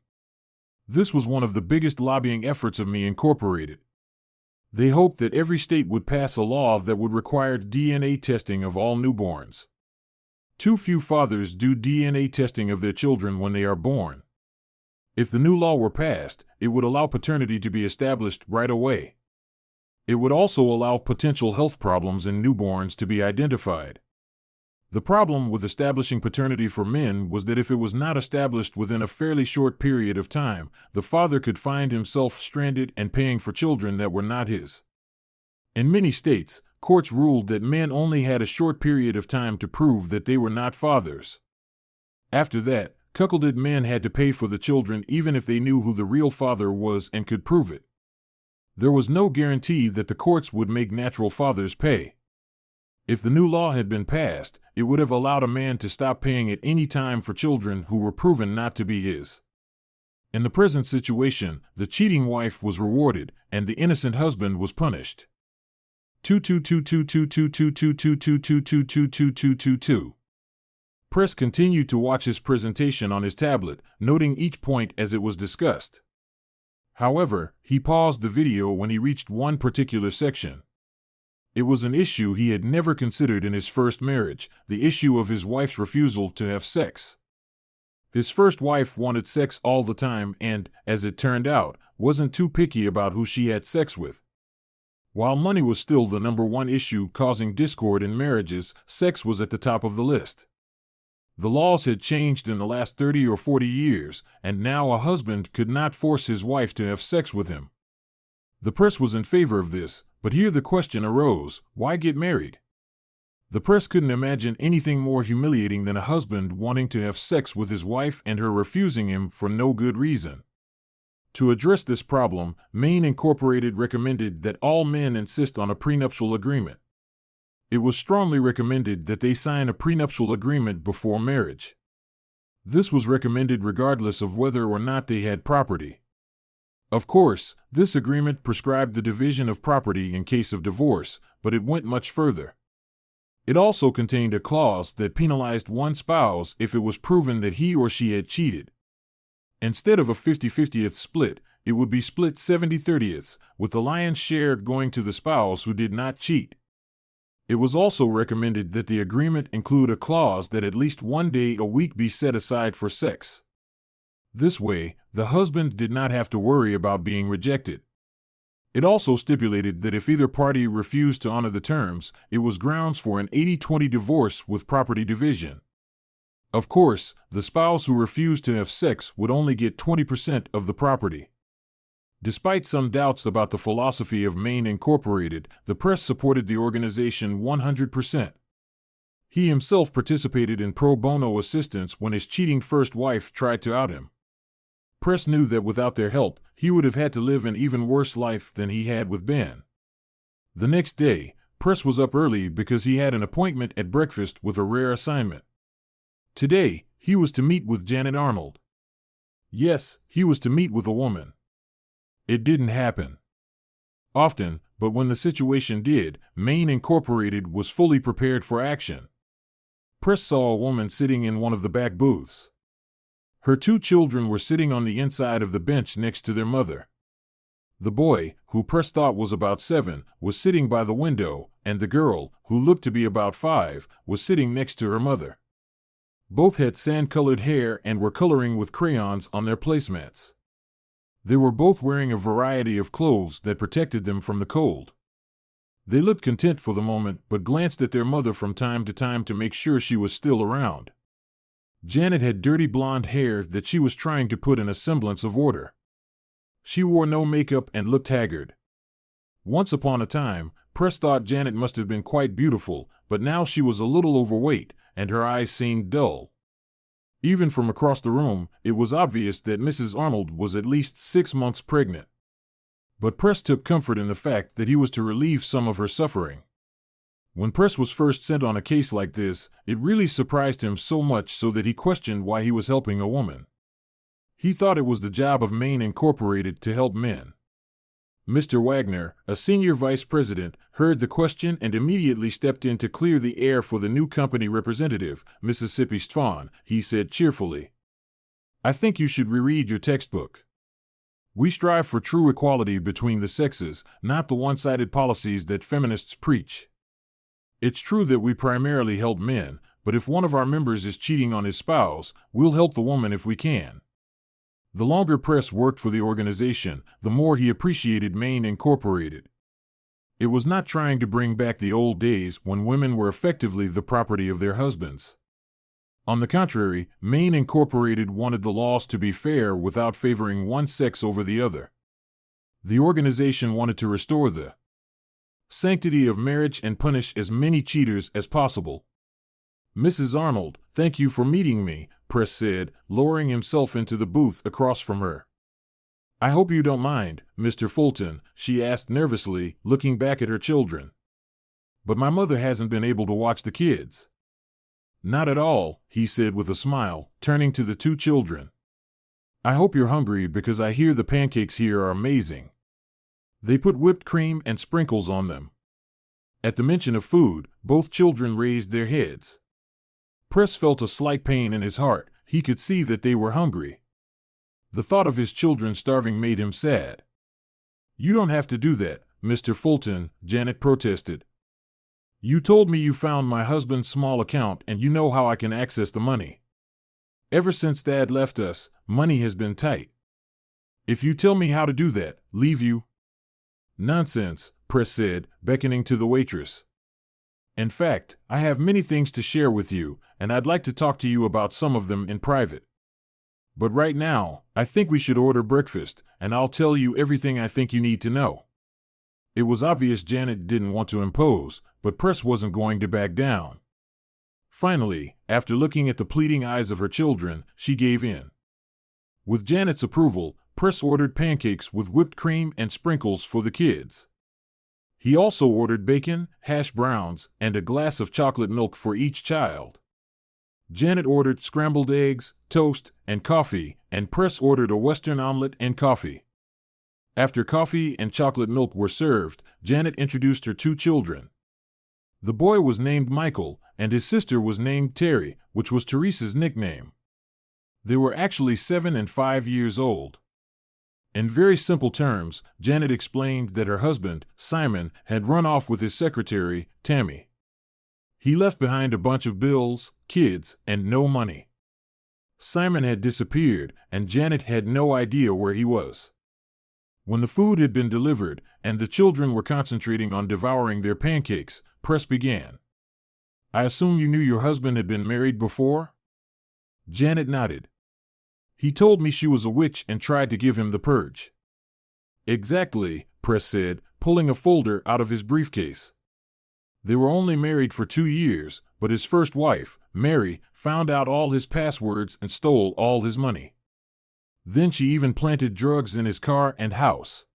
This was one of the biggest lobbying efforts of Me Incorporated. They hoped that every state would pass a law that would require DNA testing of all newborns. Too few fathers do DNA testing of their children when they are born. If the new law were passed, it would allow paternity to be established right away. It would also allow potential health problems in newborns to be identified. The problem with establishing paternity for men was that if it was not established within a fairly short period of time, the father could find himself stranded and paying for children that were not his. In many states, courts ruled that men only had a short period of time to prove that they were not fathers. After that, cuckolded men had to pay for the children even if they knew who the real father was and could prove it. There was no guarantee that the courts would make natural fathers pay. If the new law had been passed, it would have allowed a man to stop paying at any time for children who were proven not to be his. In the present situation, the cheating wife was rewarded and the innocent husband was punished. 22222222222222222. Press continued to watch his presentation on his tablet, noting each point as it was discussed. However, he paused the video when he reached one particular section. It was an issue he had never considered in his first marriage, the issue of his wife's refusal to have sex. His first wife wanted sex all the time and, as it turned out, wasn't too picky about who she had sex with. While money was still the number one issue causing discord in marriages, sex was at the top of the list. The laws had changed in the last 30 or 40 years, and now a husband could not force his wife to have sex with him. The press was in favor of this, but here the question arose, why get married? The press couldn't imagine anything more humiliating than a husband wanting to have sex with his wife and her refusing him for no good reason. To address this problem, Maine Incorporated recommended that all men insist on a prenuptial agreement. It was strongly recommended that they sign a prenuptial agreement before marriage. This was recommended regardless of whether or not they had property. Of course, this agreement prescribed the division of property in case of divorce, but it went much further. It also contained a clause that penalized one spouse if it was proven that he or she had cheated. Instead of a 50-50th split, it would be split 70-30ths, with the lion's share going to the spouse who did not cheat. It was also recommended that the agreement include a clause that at least one day a week be set aside for sex. This way, the husband did not have to worry about being rejected. It also stipulated that if either party refused to honor the terms, it was grounds for an 80-20 divorce with property division. Of course, the spouse who refused to have sex would only get 20% of the property. Despite some doubts about the philosophy of Maine Incorporated, the press supported the organization 100%. He himself participated in pro bono assistance when his cheating first wife tried to out him. Press knew that without their help, he would have had to live an even worse life than he had with Ben. The next day, Press was up early because he had an appointment at breakfast with a rare assignment. Today, he was to meet with Janet Arnold. Yes, he was to meet with a woman. It didn't happen often, but when the situation did, Maine Incorporated was fully prepared for action. Press saw a woman sitting in one of the back booths. Her 2 children were sitting on the inside of the bench next to their mother. The boy, who Press thought was about 7, was sitting by the window, and the girl, who looked to be about 5, was sitting next to her mother. Both had sand-colored hair and were coloring with crayons on their placemats. They were both wearing a variety of clothes that protected them from the cold. They looked content for the moment, but glanced at their mother from time to time to make sure she was still around. Janet had dirty blonde hair that she was trying to put in a semblance of order. She wore no makeup and looked haggard. Once upon a time, Press thought Janet must have been quite beautiful, but now she was a little overweight, and her eyes seemed dull. Even from across the room, it was obvious that Mrs. Arnold was at least 6 months pregnant. But Press took comfort in the fact that he was to relieve some of her suffering. When Press was first sent on a case like this, it really surprised him so much so that he questioned why he was helping a woman. He thought it was the job of Maine Incorporated to help men. Mr. Wagner, a senior vice president, heard the question and immediately stepped in to clear the air for the new company representative, Mississippi Stefan. He said cheerfully, "I think you should reread your textbook. We strive for true equality between the sexes, not the one-sided policies that feminists preach. It's true that we primarily help men, but if one of our members is cheating on his spouse, we'll help the woman if we can." The longer Press worked for the organization, the more he appreciated Maine Incorporated. It was not trying to bring back the old days when women were effectively the property of their husbands. On the contrary, Maine Incorporated wanted the laws to be fair without favoring one sex over the other. The organization wanted to restore the sanctity of marriage and punish as many cheaters as possible. "Mrs. Arnold, thank you for meeting me," Press said, lowering himself into the booth across from her. "I hope you don't mind, Mr. Fulton," she asked nervously, looking back at her children. "But my mother hasn't been able to watch the kids." "Not at all," he said with a smile, turning to the 2 children. "I hope you're hungry because I hear the pancakes here are amazing. They put whipped cream and sprinkles on them." At the mention of food, both children raised their heads. Press felt a slight pain in his heart. He could see that they were hungry. The thought of his children starving made him sad. "You don't have to do that, Mr. Fulton," Janet protested. "You told me you found my husband's small account and you know how I can access the money. Ever since Dad left us, money has been tight. If you tell me how to do that, leave you?" "Nonsense," Press said, beckoning to the waitress. "In fact, I have many things to share with you, and I'd like to talk to you about some of them in private. But right now, I think we should order breakfast, and I'll tell you everything I think you need to know." It was obvious Janet didn't want to impose, but Press wasn't going to back down. Finally, after looking at the pleading eyes of her children, she gave in. With Janet's approval, Press ordered pancakes with whipped cream and sprinkles for the kids. He also ordered bacon, hash browns, and a glass of chocolate milk for each child. Janet ordered scrambled eggs, toast, and coffee, and Press ordered a Western omelet and coffee. After coffee and chocolate milk were served, Janet introduced her 2 children. The boy was named Michael, and his sister was named Terry, which was Teresa's nickname. They were actually 7 and 5 years old. In very simple terms, Janet explained that her husband, Simon, had run off with his secretary, Tammy. He left behind a bunch of bills, kids, and no money. Simon had disappeared, and Janet had no idea where he was. When the food had been delivered, and the children were concentrating on devouring their pancakes, Press began. "I assume you knew your husband had been married before?" Janet nodded. "He told me she was a witch and tried to give him the purge." "Exactly," Press said, pulling a folder out of his briefcase. They were only married for 2 years, but his first wife, Mary, found out all his passwords and stole all his money. Then she even planted drugs in his car and house.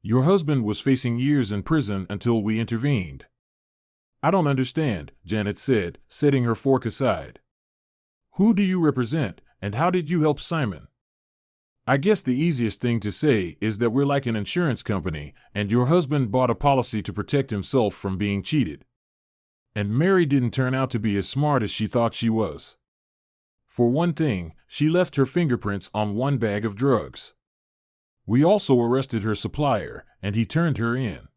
Your husband was facing years in prison until we intervened." "I don't understand," Janet said, setting her fork aside. "Who do you represent, and how did you help Simon?" "I guess the easiest thing to say is that we're like an insurance company, and your husband bought a policy to protect himself from being cheated. And Mary didn't turn out to be as smart as she thought she was. For one thing, she left her fingerprints on 1 bag of drugs. We also arrested her supplier, and he turned her in.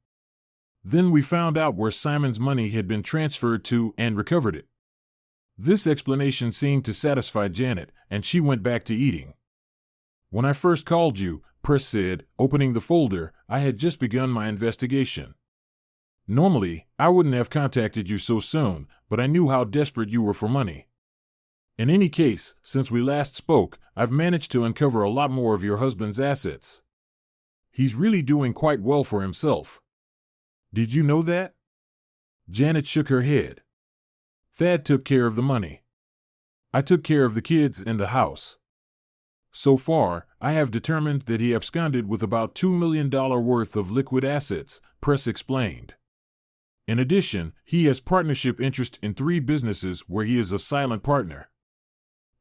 Then we found out where Simon's money had been transferred to and recovered it." This explanation seemed to satisfy Janet, and she went back to eating. "When I first called you," Press said, opening the folder, "I had just begun my investigation. Normally, I wouldn't have contacted you so soon, but I knew how desperate you were for money. In any case, since we last spoke, I've managed to uncover a lot more of your husband's assets. He's really doing quite well for himself. Did you know that?" Janet shook her head. "Thad took care of the money. I took care of the kids and the house. So far, I have determined that he absconded with about $2 million worth of liquid assets," Press explained. "In addition, he has partnership interest in 3 businesses where he is a silent partner.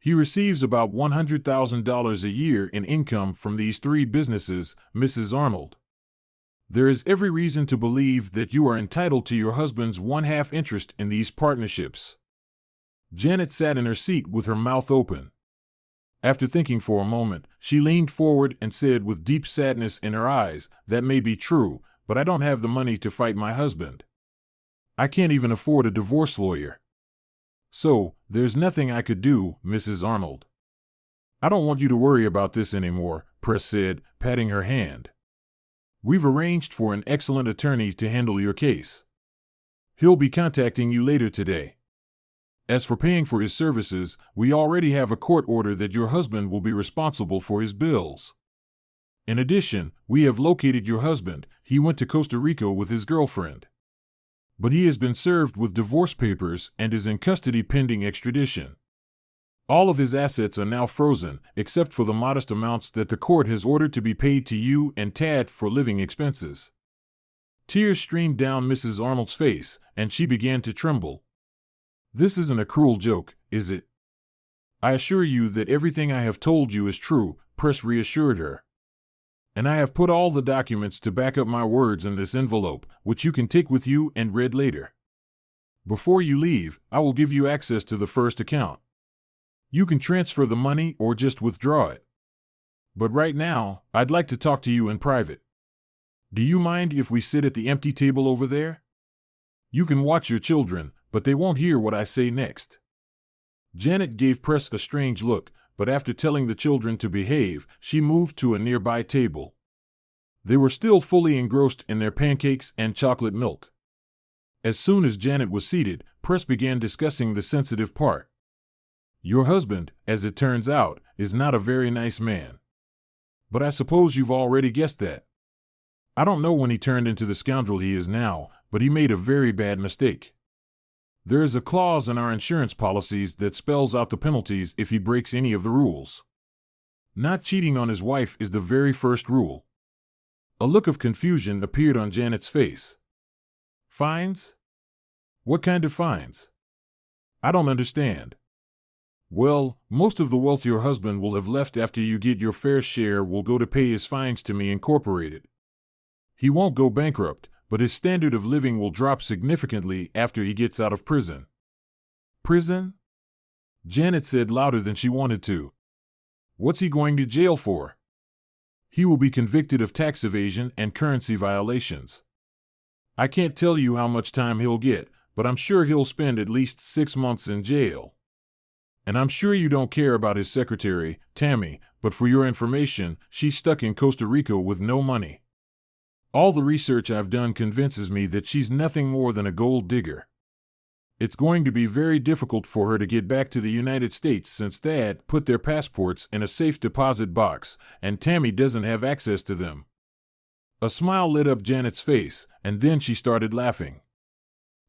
He receives about $100,000 a year in income from these 3 businesses, Mrs. Arnold. There is every reason to believe that you are entitled to your husband's 1/2 interest in these partnerships." Janet sat in her seat with her mouth open. After thinking for a moment, she leaned forward and said with deep sadness in her eyes, "That may be true, but I don't have the money to fight my husband. I can't even afford a divorce lawyer. So, there's nothing I could do, Mrs. Arnold." "I don't want you to worry about this anymore," Press said, patting her hand. "We've arranged for an excellent attorney to handle your case. He'll be contacting you later today. As for paying for his services, we already have a court order that your husband will be responsible for his bills. In addition, we have located your husband. He went to Costa Rica with his girlfriend. But he has been served with divorce papers and is in custody pending extradition. All of his assets are now frozen, except for the modest amounts that the court has ordered to be paid to you and Tad for living expenses." Tears streamed down Mrs. Arnold's face, and she began to tremble. "This isn't a cruel joke, is it?" "I assure you that everything I have told you is true," Press reassured her. "And I have put all the documents to back up my words in this envelope, which you can take with you and read later. Before you leave, I will give you access to the first account. You can transfer the money or just withdraw it. But right now, I'd like to talk to you in private. Do you mind if we sit at the empty table over there? You can watch your children, but they won't hear what I say next." Janet gave Press a strange look, but after telling the children to behave, she moved to a nearby table. They were still fully engrossed in their pancakes and chocolate milk. As soon as Janet was seated, Press began discussing the sensitive part. "Your husband, as it turns out, is not a very nice man. But I suppose you've already guessed that. I don't know when he turned into the scoundrel he is now, but he made a very bad mistake. There is a clause in our insurance policies that spells out the penalties if he breaks any of the rules. Not cheating on his wife is the very first rule. A look of confusion appeared on Janet's face. Fines? What kind of fines? I don't understand. Well, most of the wealth your husband will have left after you get your fair share will go to pay his fines to me Incorporated. He won't go bankrupt, but his standard of living will drop significantly after he gets out of prison. Prison? Janet said louder than she wanted to. What's he going to jail for? He will be convicted of tax evasion and currency violations. I can't tell you how much time he'll get, but I'm sure he'll spend at least 6 months in jail. And I'm sure you don't care about his secretary, Tammy, but for your information, she's stuck in Costa Rica with no money. All the research I've done convinces me that she's nothing more than a gold digger. It's going to be very difficult for her to get back to the United States since Dad put their passports in a safe deposit box, and Tammy doesn't have access to them. A smile lit up Janet's face, and then she started laughing.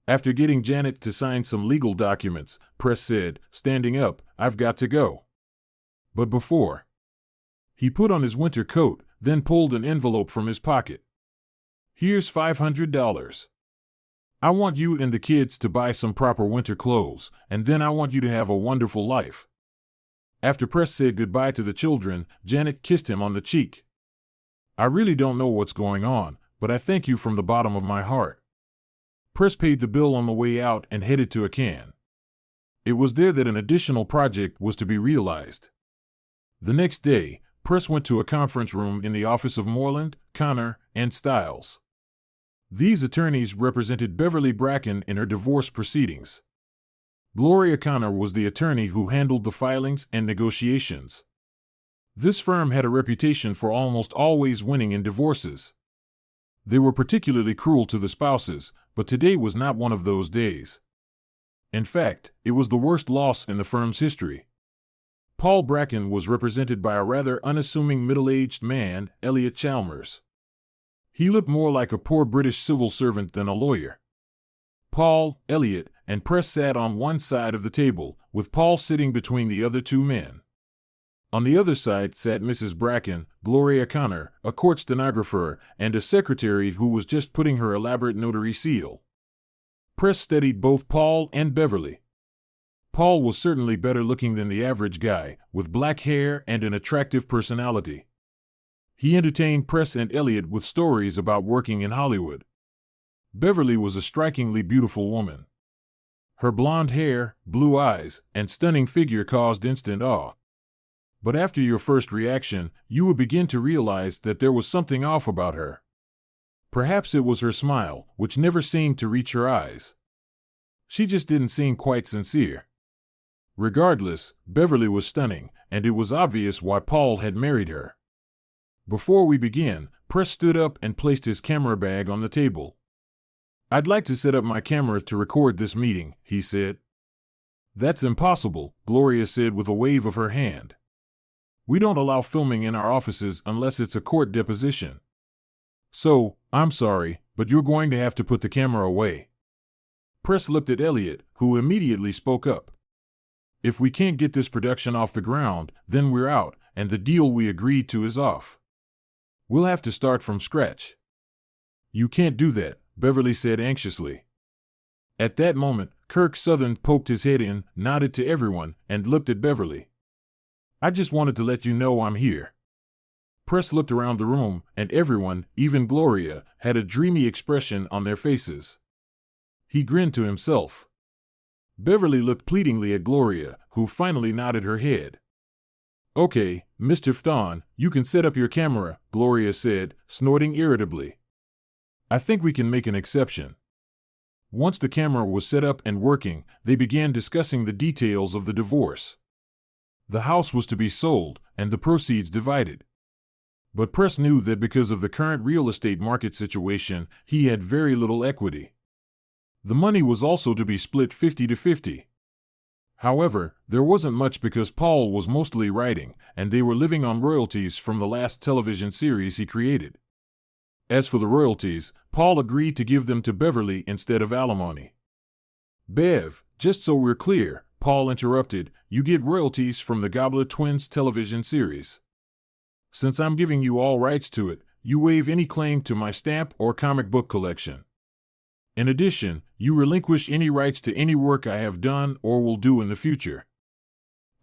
After getting Janet to sign some legal documents, Press said, standing up, "I've got to go." But before. He put on his winter coat, then pulled an envelope from his pocket. "Here's $500. I want you and the kids to buy some proper winter clothes, and then I want you to have a wonderful life." After Press said goodbye to the children, Janet kissed him on the cheek. "I really don't know what's going on, but I thank you from the bottom of my heart." Press paid the bill on the way out and headed to a can. It was there that an additional project was to be realized. The next day, Press went to a conference room in the office of Moreland, Connor, and Stiles. These attorneys represented Beverly Bracken in her divorce proceedings. Gloria Connor was the attorney who handled the filings and negotiations. This firm had a reputation for almost always winning in divorces. They were particularly cruel to the spouses, but today was not one of those days. In fact, it was the worst loss in the firm's history. Paul Bracken was represented by a rather unassuming middle-aged man, Elliot Chalmers. He looked more like a poor British civil servant than a lawyer. Paul, Elliot, and Press sat on one side of the table, with Paul sitting between the other two men. On the other side sat Mrs. Bracken, Gloria Connor, a court stenographer, and a secretary who was just putting her elaborate notary seal. Press studied both Paul and Beverly. Paul was certainly better looking than the average guy, with black hair and an attractive personality. He entertained Press and Elliot with stories about working in Hollywood. Beverly was a strikingly beautiful woman. Her blonde hair, blue eyes, and stunning figure caused instant awe. But after your first reaction, you would begin to realize that there was something off about her. Perhaps it was her smile, which never seemed to reach her eyes. She just didn't seem quite sincere. Regardless, Beverly was stunning, and it was obvious why Paul had married her. Before we begin, Press stood up and placed his camera bag on the table. "I'd like to set up my camera to record this meeting," he said. "That's impossible," Gloria said with a wave of her hand. "We don't allow filming in our offices unless it's a court deposition. So, I'm sorry, but you're going to have to put the camera away." Press looked at Elliot, who immediately spoke up. "If we can't get this production off the ground, then we're out, and the deal we agreed to is off. We'll have to start from scratch." "You can't do that," Beverly said anxiously. At that moment, Kirk Southern poked his head in, nodded to everyone, and looked at Beverly. "I just wanted to let you know I'm here." Press looked around the room, and everyone, even Gloria, had a dreamy expression on their faces. He grinned to himself. Beverly looked pleadingly at Gloria, who finally nodded her head. "Okay, Mr. Fton, you can set up your camera," Gloria said, snorting irritably. "I think we can make an exception." Once the camera was set up and working, they began discussing the details of the divorce. The house was to be sold, and the proceeds divided. But Press knew that because of the current real estate market situation, he had very little equity. The money was also to be split 50-50. However, there wasn't much because Paul was mostly writing, and they were living on royalties from the last television series he created. As for the royalties, Paul agreed to give them to Beverly instead of alimony. "Bev, just so we're clear," Paul interrupted, "you get royalties from the Goblet Twins television series. Since I'm giving you all rights to it, you waive any claim to my stamp or comic book collection. In addition, you relinquish any rights to any work I have done or will do in the future.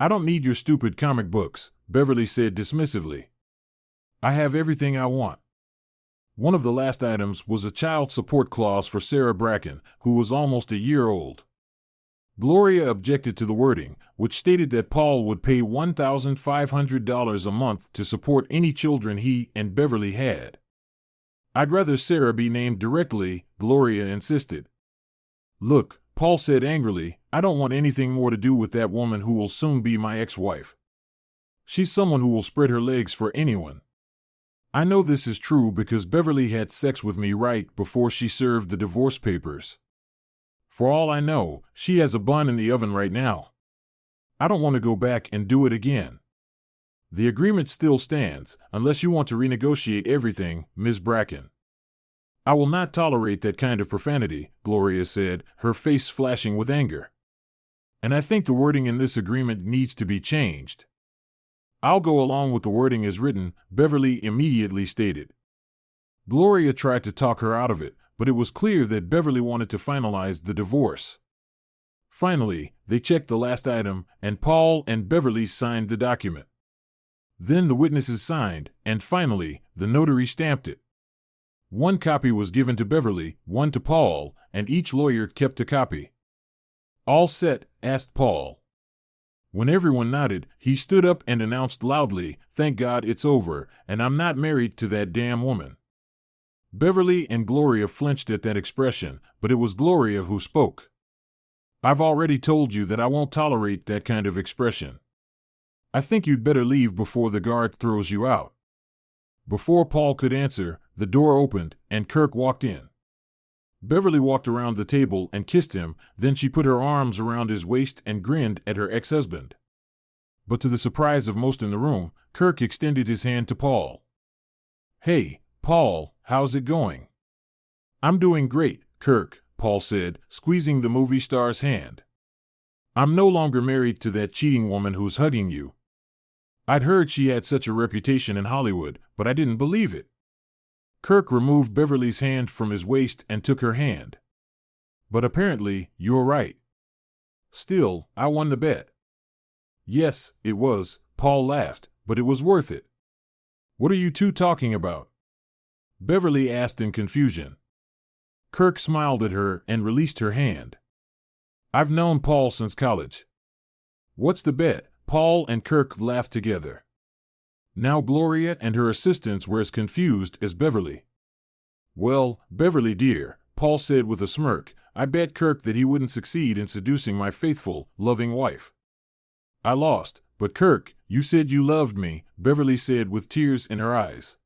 I don't need your stupid comic books, Beverly said dismissively. I have everything I want. One of the last items was a child support clause for Sarah Bracken, who was almost a year old. Gloria objected to the wording, which stated that Paul would pay $1,500 a month to support any children he and Beverly had. I'd rather Sarah be named directly, Gloria insisted. Look, Paul said angrily, I don't want anything more to do with that woman who will soon be my ex-wife. She's someone who will spread her legs for anyone. I know this is true because Beverly had sex with me right before she served the divorce papers. For all I know, she has a bun in the oven right now. I don't want to go back and do it again. The agreement still stands, unless you want to renegotiate everything, Ms. Bracken. I will not tolerate that kind of profanity, Gloria said, her face flashing with anger. And I think the wording in this agreement needs to be changed. I'll go along with the wording as written, Beverly immediately stated. Gloria tried to talk her out of it, but it was clear that Beverly wanted to finalize the divorce. Finally, they checked the last item, and Paul and Beverly signed the document. Then the witnesses signed, and finally, the notary stamped it. One copy was given to Beverly, one to Paul, and each lawyer kept a copy. All set? Asked Paul. When everyone nodded, he stood up and announced loudly, Thank God it's over, and I'm not married to that damn woman. Beverly and Gloria flinched at that expression, but it was Gloria who spoke. I've already told you that I won't tolerate that kind of expression. I think you'd better leave before the guard throws you out. Before Paul could answer, the door opened, and Kirk walked in. Beverly walked around the table and kissed him, then she put her arms around his waist and grinned at her ex-husband. But to the surprise of most in the room, Kirk extended his hand to Paul. Hey, Paul, how's it going? I'm doing great, Kirk, Paul said, squeezing the movie star's hand. I'm no longer married to that cheating woman who's hugging you. I'd heard she had such a reputation in Hollywood, but I didn't believe it. Kirk removed Beverly's hand from his waist and took her hand. But apparently, you're right. Still, I won the bet. Yes, it was, Paul laughed, but it was worth it. What are you two talking about? Beverly asked in confusion. Kirk smiled at her and released her hand. I've known Paul since college. What's the bet? Paul and Kirk laughed together. Now Gloria and her assistants were as confused as Beverly. Well, Beverly dear, Paul said with a smirk, I bet Kirk that he wouldn't succeed in seducing my faithful, loving wife. I lost, but Kirk, you said you loved me, Beverly said with tears in her eyes.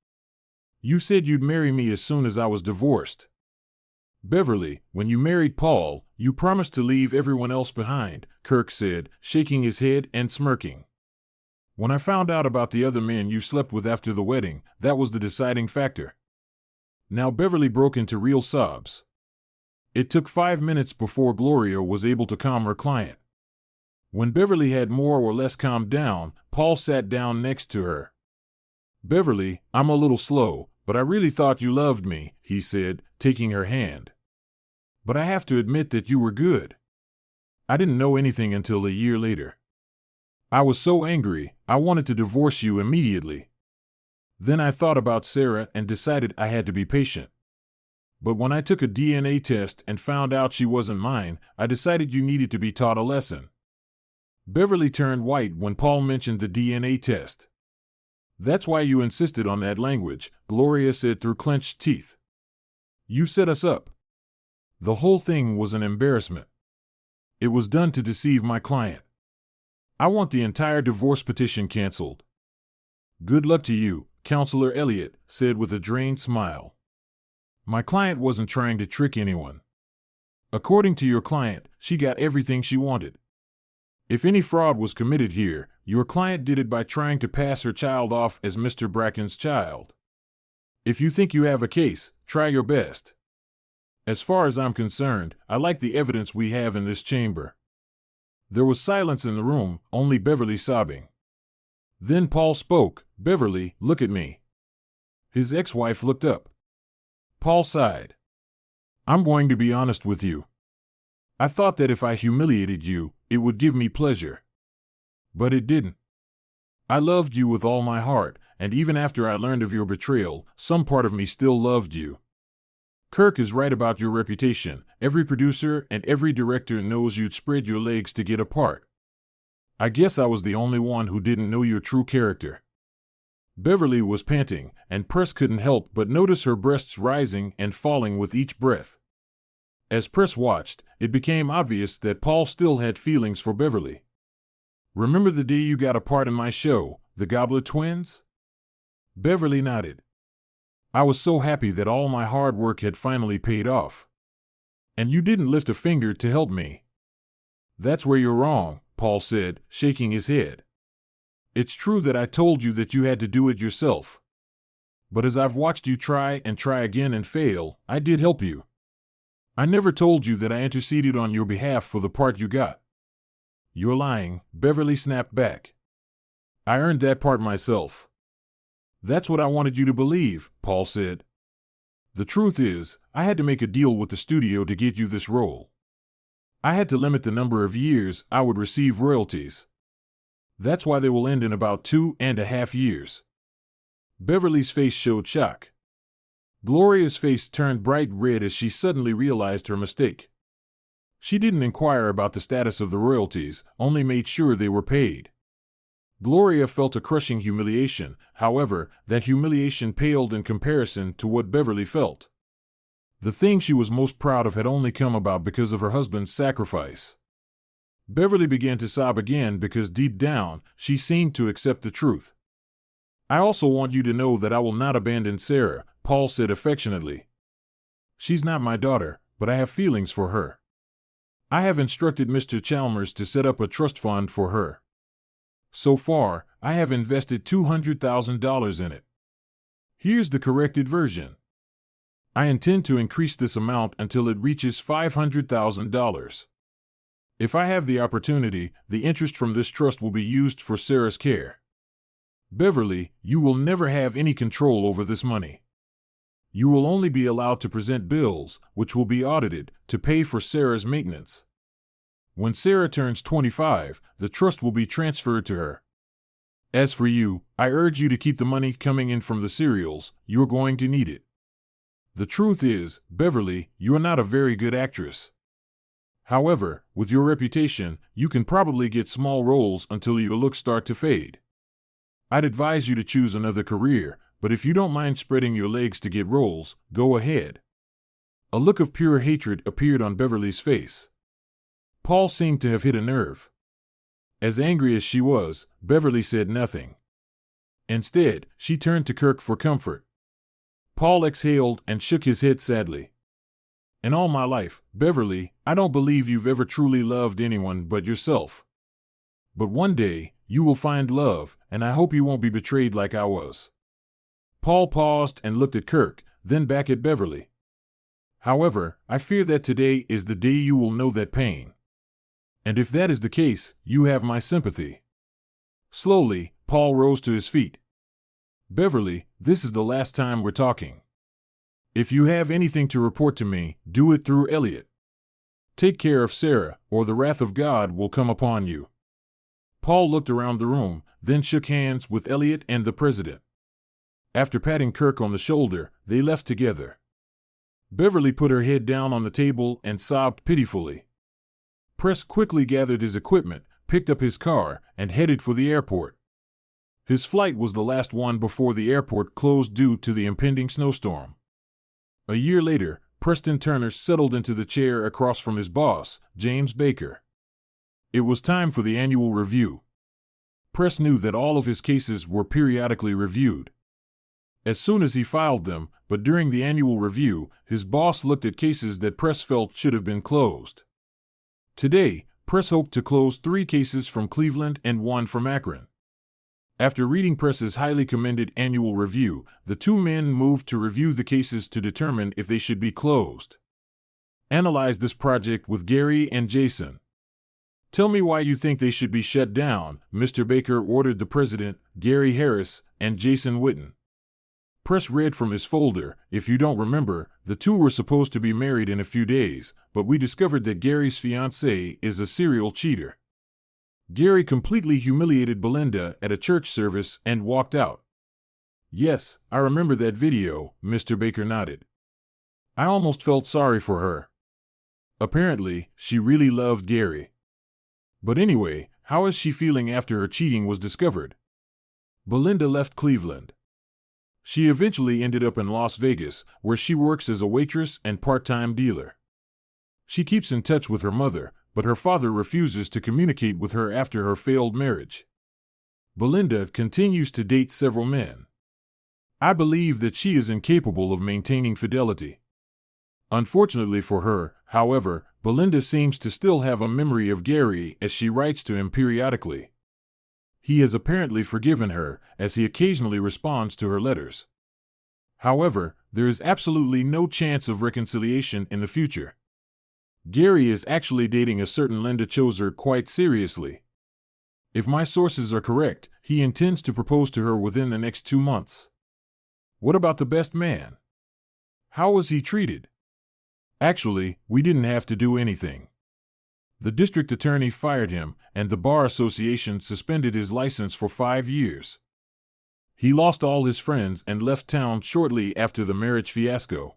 You said you'd marry me as soon as I was divorced. Beverly, when you married Paul, you promised to leave everyone else behind, Kirk said, shaking his head and smirking. When I found out about the other men you slept with after the wedding, that was the deciding factor. Now Beverly broke into real sobs. It took 5 minutes before Gloria was able to calm her client. When Beverly had more or less calmed down, Paul sat down next to her. Beverly, I'm a little slow, but I really thought you loved me, he said, taking her hand. But I have to admit that you were good. I didn't know anything until a year later. I was so angry, I wanted to divorce you immediately. Then I thought about Sarah and decided I had to be patient. But when I took a DNA test and found out she wasn't mine, I decided you needed to be taught a lesson. Beverly turned white when Paul mentioned the DNA test. That's why you insisted on that language, Gloria said through clenched teeth. You set us up. The whole thing was an embarrassment. It was done to deceive my client. I want the entire divorce petition canceled. Good luck to you, Counselor Elliott said with a drained smile. My client wasn't trying to trick anyone. According to your client, she got everything she wanted. If any fraud was committed here, your client did it by trying to pass her child off as Mr. Bracken's child. If you think you have a case, try your best. As far as I'm concerned, I like the evidence we have in this chamber. There was silence in the room, only Beverly sobbing. Then Paul spoke. "Beverly, look at me." His ex-wife looked up. Paul sighed. "I'm going to be honest with you. I thought that if I humiliated you, it would give me pleasure. But it didn't. I loved you with all my heart, and even after I learned of your betrayal, some part of me still loved you. Kirk is right about your reputation. Every producer and every director knows you'd spread your legs to get a part. I guess I was the only one who didn't know your true character." Beverly was panting, and Press couldn't help but notice her breasts rising and falling with each breath. As Press watched, it became obvious that Paul still had feelings for Beverly. "Remember the day you got a part in my show, The Goblet Twins?" Beverly nodded. "I was so happy that all my hard work had finally paid off. And you didn't lift a finger to help me." "That's where you're wrong," Paul said, shaking his head. "It's true that I told you that you had to do it yourself. But as I've watched you try and try again and fail, I did help you. I never told you that I interceded on your behalf for the part you got." "You're lying," Beverly snapped back. "I earned that part myself." "That's what I wanted you to believe," Paul said. "The truth is, I had to make a deal with the studio to get you this role. I had to limit the number of years I would receive royalties. That's why they will end in about 2.5 years. Beverly's face showed shock. Gloria's face turned bright red as she suddenly realized her mistake. She didn't inquire about the status of the royalties, only made sure they were paid. Gloria felt a crushing humiliation. However, that humiliation paled in comparison to what Beverly felt. The thing she was most proud of had only come about because of her husband's sacrifice. Beverly began to sob again because deep down, she seemed to accept the truth. "I also want you to know that I will not abandon Sarah," Paul said affectionately. "She's not my daughter, but I have feelings for her. I have instructed Mr. Chalmers to set up a trust fund for her. So far, I have invested $200,000 in it. Here's the corrected version. I intend to increase this amount until it reaches $500,000. If I have the opportunity, the interest from this trust will be used for Sarah's care. Beverly, you will never have any control over this money. You will only be allowed to present bills, which will be audited, to pay for Sarah's maintenance. When Sarah turns 25, the trust will be transferred to her. As for you, I urge you to keep the money coming in from the serials. You're going to need it. The truth is, Beverly, you are not a very good actress. However, with your reputation, you can probably get small roles until your looks start to fade. I'd advise you to choose another career, but if you don't mind spreading your legs to get roles, go ahead." A look of pure hatred appeared on Beverly's face. Paul seemed to have hit a nerve. As angry as she was, Beverly said nothing. Instead, she turned to Kirk for comfort. Paul exhaled and shook his head sadly. "In all my life, Beverly, I don't believe you've ever truly loved anyone but yourself. But one day, you will find love, and I hope you won't be betrayed like I was." Paul paused and looked at Kirk, then back at Beverly. "However, I fear that today is the day you will know that pain. And if that is the case, you have my sympathy." Slowly, Paul rose to his feet. "Beverly, this is the last time we're talking. If you have anything to report to me, do it through Elliot. Take care of Sarah, or the wrath of God will come upon you." Paul looked around the room, then shook hands with Elliot and the president. After patting Kirk on the shoulder, they left together. Beverly put her head down on the table and sobbed pitifully. Press quickly gathered his equipment, picked up his car, and headed for the airport. His flight was the last one before the airport closed due to the impending snowstorm. A year later, Preston Turner settled into the chair across from his boss, James Baker. It was time for the annual review. Press knew that all of his cases were periodically reviewed. As soon as he filed them, but during the annual review, his boss looked at cases that Press felt should have been closed. Today, Press hoped to close 3 cases from Cleveland and 1 from Akron. After reading Press's highly commended annual review, the 2 men moved to review the cases to determine if they should be closed. Analyze this project with Gary and Jason. Tell me why you think they should be shut down, Mr. Baker ordered the president, Gary Harris, and Jason Witten. Press read from his folder. If you don't remember, the two were supposed to be married in a few days, but we discovered that Gary's fiancée is a serial cheater. Gary completely humiliated Belinda at a church service and walked out. Yes, I remember that video, Mr. Baker nodded. I almost felt sorry for her. Apparently, she really loved Gary. But anyway, how is she feeling after her cheating was discovered? Belinda left Cleveland. She eventually ended up in Las Vegas, where she works as a waitress and part-time dealer. She keeps in touch with her mother, but her father refuses to communicate with her after her failed marriage. Belinda continues to date several men. I believe that she is incapable of maintaining fidelity. Unfortunately for her, however, Belinda seems to still have a memory of Gary as she writes to him periodically. He has apparently forgiven her, as he occasionally responds to her letters. However, there is absolutely no chance of reconciliation in the future. Gary is actually dating a certain Linda Choser quite seriously. If my sources are correct, he intends to propose to her within the next 2 months. What about the best man? How was he treated? Actually, we didn't have to do anything. The district attorney fired him, and the Bar Association suspended his license for 5 years. He lost all his friends and left town shortly after the marriage fiasco.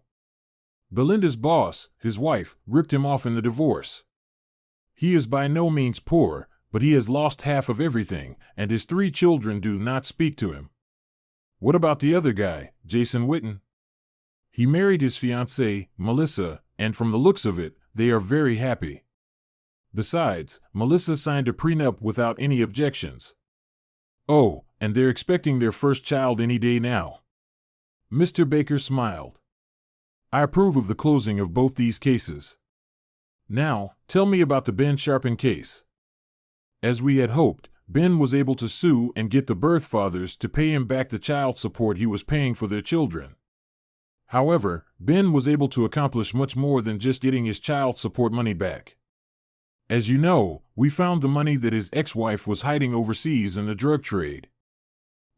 Belinda's boss, his wife, ripped him off in the divorce. He is by no means poor, but he has lost half of everything, and his 3 children do not speak to him. What about the other guy, Jason Witten? He married his fiancée, Melissa, and from the looks of it, they are very happy. Besides, Melissa signed a prenup without any objections. Oh, and they're expecting their first child any day now. Mr. Baker smiled. I approve of the closing of both these cases. Now, tell me about the Ben Sharpen case. As we had hoped, Ben was able to sue and get the birth fathers to pay him back the child support he was paying for their children. However, Ben was able to accomplish much more than just getting his child support money back. As you know, we found the money that his ex-wife was hiding overseas in the drug trade.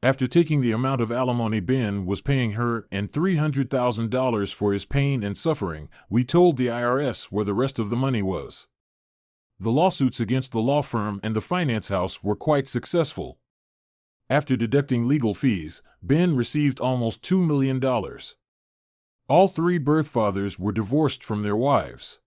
After taking the amount of alimony Ben was paying her and $300,000 for his pain and suffering, we told the IRS where the rest of the money was. The lawsuits against the law firm and the finance house were quite successful. After deducting legal fees, Ben received almost $2 million. All 3 birth fathers were divorced from their wives.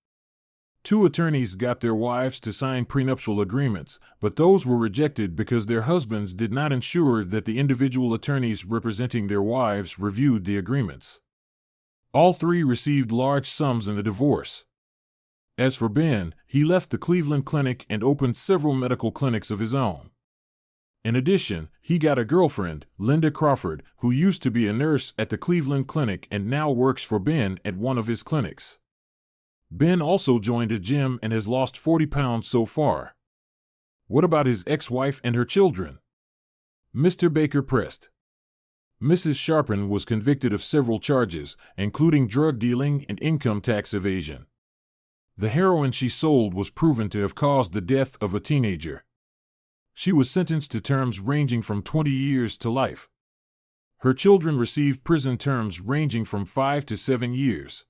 2 attorneys got their wives to sign prenuptial agreements, but those were rejected because their husbands did not ensure that the individual attorneys representing their wives reviewed the agreements. All 3 received large sums in the divorce. As for Ben, he left the Cleveland Clinic and opened several medical clinics of his own. In addition, he got a girlfriend, Linda Crawford, who used to be a nurse at the Cleveland Clinic and now works for Ben at one of his clinics. Ben also joined a gym and has lost 40 pounds so far. What about his ex-wife and her children? Mr. Baker pressed. Mrs. Sharpen was convicted of several charges, including drug dealing and income tax evasion. The heroin she sold was proven to have caused the death of a teenager. She was sentenced to terms ranging from 20 years to life. Her children received prison terms ranging from 5 to 7 years.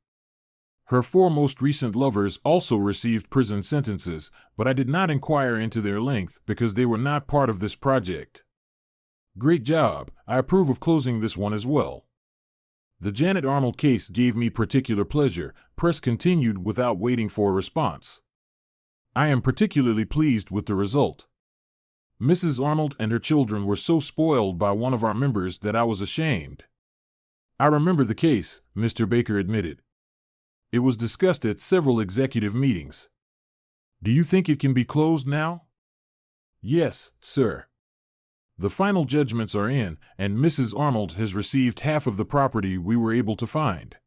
Her 4 most recent lovers also received prison sentences, but I did not inquire into their length because they were not part of this project. Great job, I approve of closing this one as well. The Janet Arnold case gave me particular pleasure, press continued without waiting for a response. I am particularly pleased with the result. Mrs. Arnold and her children were so spoiled by one of our members that I was ashamed. I remember the case, Mr. Baker admitted. It was discussed at several executive meetings. Do you think it can be closed now? Yes, sir. The final judgments are in, and Mrs. Arnold has received half of the property we were able to find.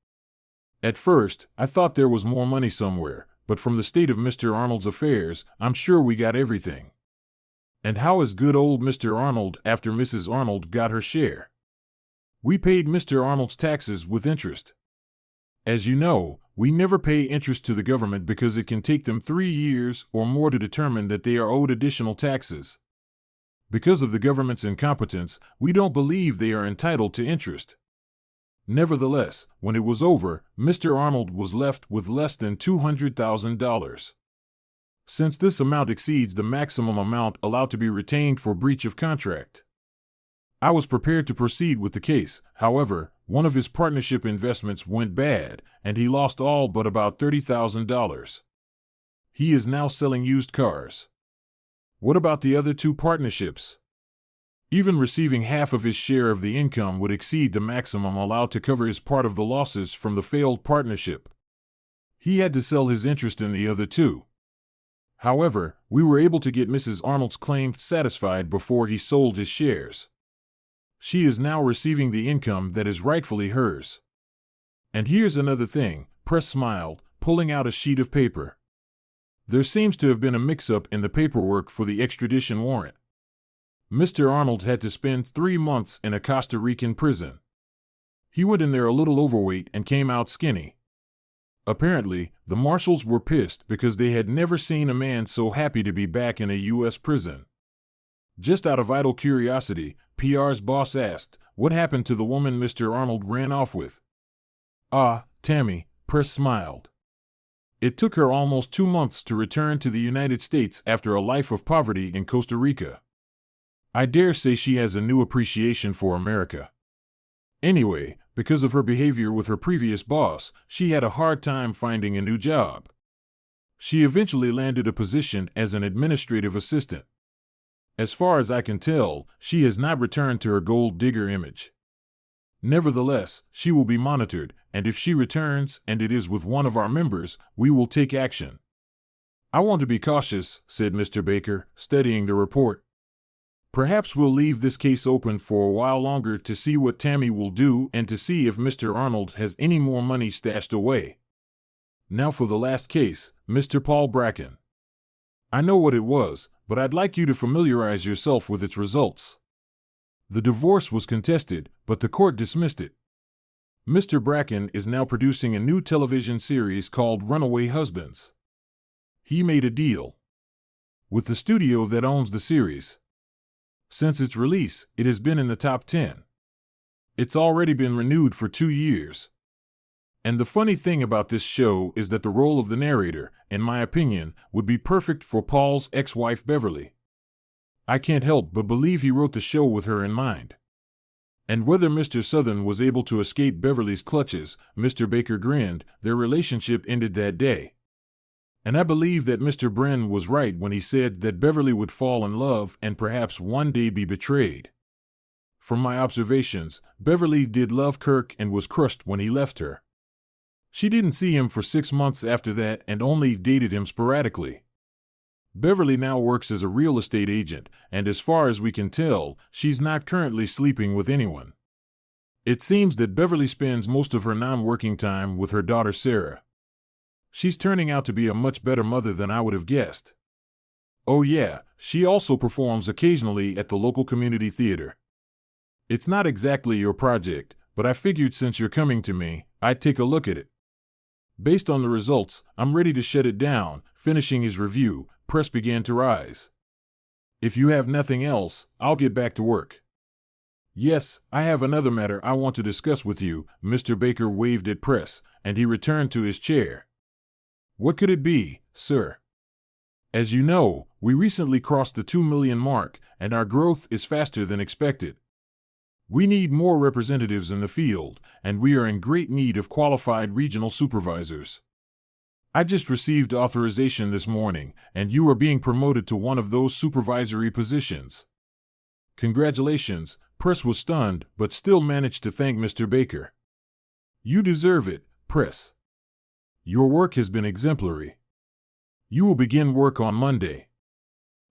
At first, I thought there was more money somewhere, but from the state of Mr. Arnold's affairs, I'm sure we got everything. And how is good old Mr. Arnold after Mrs. Arnold got her share? We paid Mr. Arnold's taxes with interest. As you know, We never pay interest to the government because it can take them 3 years or more to determine that they are owed additional taxes. Because of the government's incompetence, we don't believe they are entitled to interest. Nevertheless, when it was over, Mr. Arnold was left with less than $200,000. Since this amount exceeds the maximum amount allowed to be retained for breach of contract, I was prepared to proceed with the case. However, one of his partnership investments went bad, and he lost all but about $30,000. He is now selling used cars. What about the other 2 partnerships? Even receiving half of his share of the income would exceed the maximum allowed to cover his part of the losses from the failed partnership. He had to sell his interest in the other 2. However, we were able to get Mrs. Arnold's claim satisfied before he sold his shares. She is now receiving the income that is rightfully hers. And here's another thing, Press smiled, pulling out a sheet of paper. There seems to have been a mix-up in the paperwork for the extradition warrant. Mr. Arnold had to spend 3 months in a Costa Rican prison. He went in there a little overweight and came out skinny. Apparently, the marshals were pissed because they had never seen a man so happy to be back in a U.S. prison. Just out of idle curiosity, PR's boss asked, "What happened to the woman Mr. Arnold ran off with?" "Ah, Tammy," Press smiled. "It took her almost 2 months to return to the United States after a life of poverty in Costa Rica. I dare say she has a new appreciation for America. Anyway, because of her behavior with her previous boss, she had a hard time finding a new job. She eventually landed a position as an administrative assistant. As far as I can tell, she has not returned to her gold digger image. Nevertheless, she will be monitored, and if she returns, and it is with one of our members, we will take action." "I want to be cautious," said Mr. Baker, studying the report. "Perhaps we'll leave this case open for a while longer to see what Tammy will do and to see if Mr. Arnold has any more money stashed away. Now for the last case, Mr. Paul Bracken. I know what it was, but I'd like you to familiarize yourself with its results. The divorce was contested, but the court dismissed it. Mr. Bracken is now producing a new television series called Runaway Husbands. He made a deal with the studio that owns the series. Since its release, it has been in the top 10. It's already been renewed for 2 years. And the funny thing about this show is that the role of the narrator, in my opinion, would be perfect for Paul's ex-wife Beverly. I can't help but believe he wrote the show with her in mind." And whether Mr. Southern was able to escape Beverly's clutches, Mr. Baker grinned. Their relationship ended that day. And I believe that Mr. Bren was right when he said that Beverly would fall in love and perhaps one day be betrayed. From my observations, Beverly did love Kirk and was crushed when he left her. She didn't see him for 6 months after that and only dated him sporadically. Beverly now works as a real estate agent, and as far as we can tell, she's not currently sleeping with anyone. It seems that Beverly spends most of her non-working time with her daughter Sarah. She's turning out to be a much better mother than I would have guessed. Oh yeah, she also performs occasionally at the local community theater. It's not exactly your project, but I figured since you're coming to me, I'd take a look at it. Based on the results, I'm ready to shut it down." Finishing his review, Press began to rise. "If you have nothing else, I'll get back to work." "Yes, I have another matter I want to discuss with you." Mr. Baker waved at Press, and he returned to his chair. "What could it be, sir?" "As you know, we recently crossed the 2 million mark, and our growth is faster than expected. We need more representatives in the field, and we are in great need of qualified regional supervisors. I just received authorization this morning, and you are being promoted to one of those supervisory positions." "Congratulations." Press was stunned, but still managed to thank Mr. Baker. "You deserve it, Press. Your work has been exemplary. You will begin work on Monday.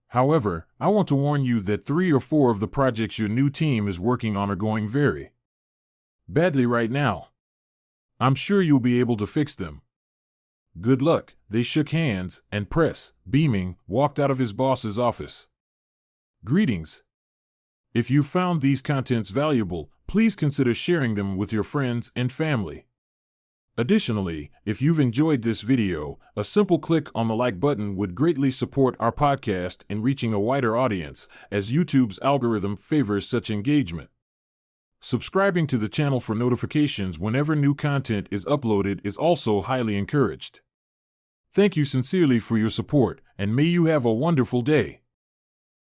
However, I want to warn you that 3 or 4 of the projects your new team is working on are going very badly right now. I'm sure you'll be able to fix them. Good luck." They shook hands, and Press, beaming, walked out of his boss's office. "Greetings. If you found these contents valuable, please consider sharing them with your friends and family. Additionally, if you've enjoyed this video, a simple click on the like button would greatly support our podcast in reaching a wider audience, as YouTube's algorithm favors such engagement. Subscribing to the channel for notifications whenever new content is uploaded is also highly encouraged. Thank you sincerely for your support, and may you have a wonderful day.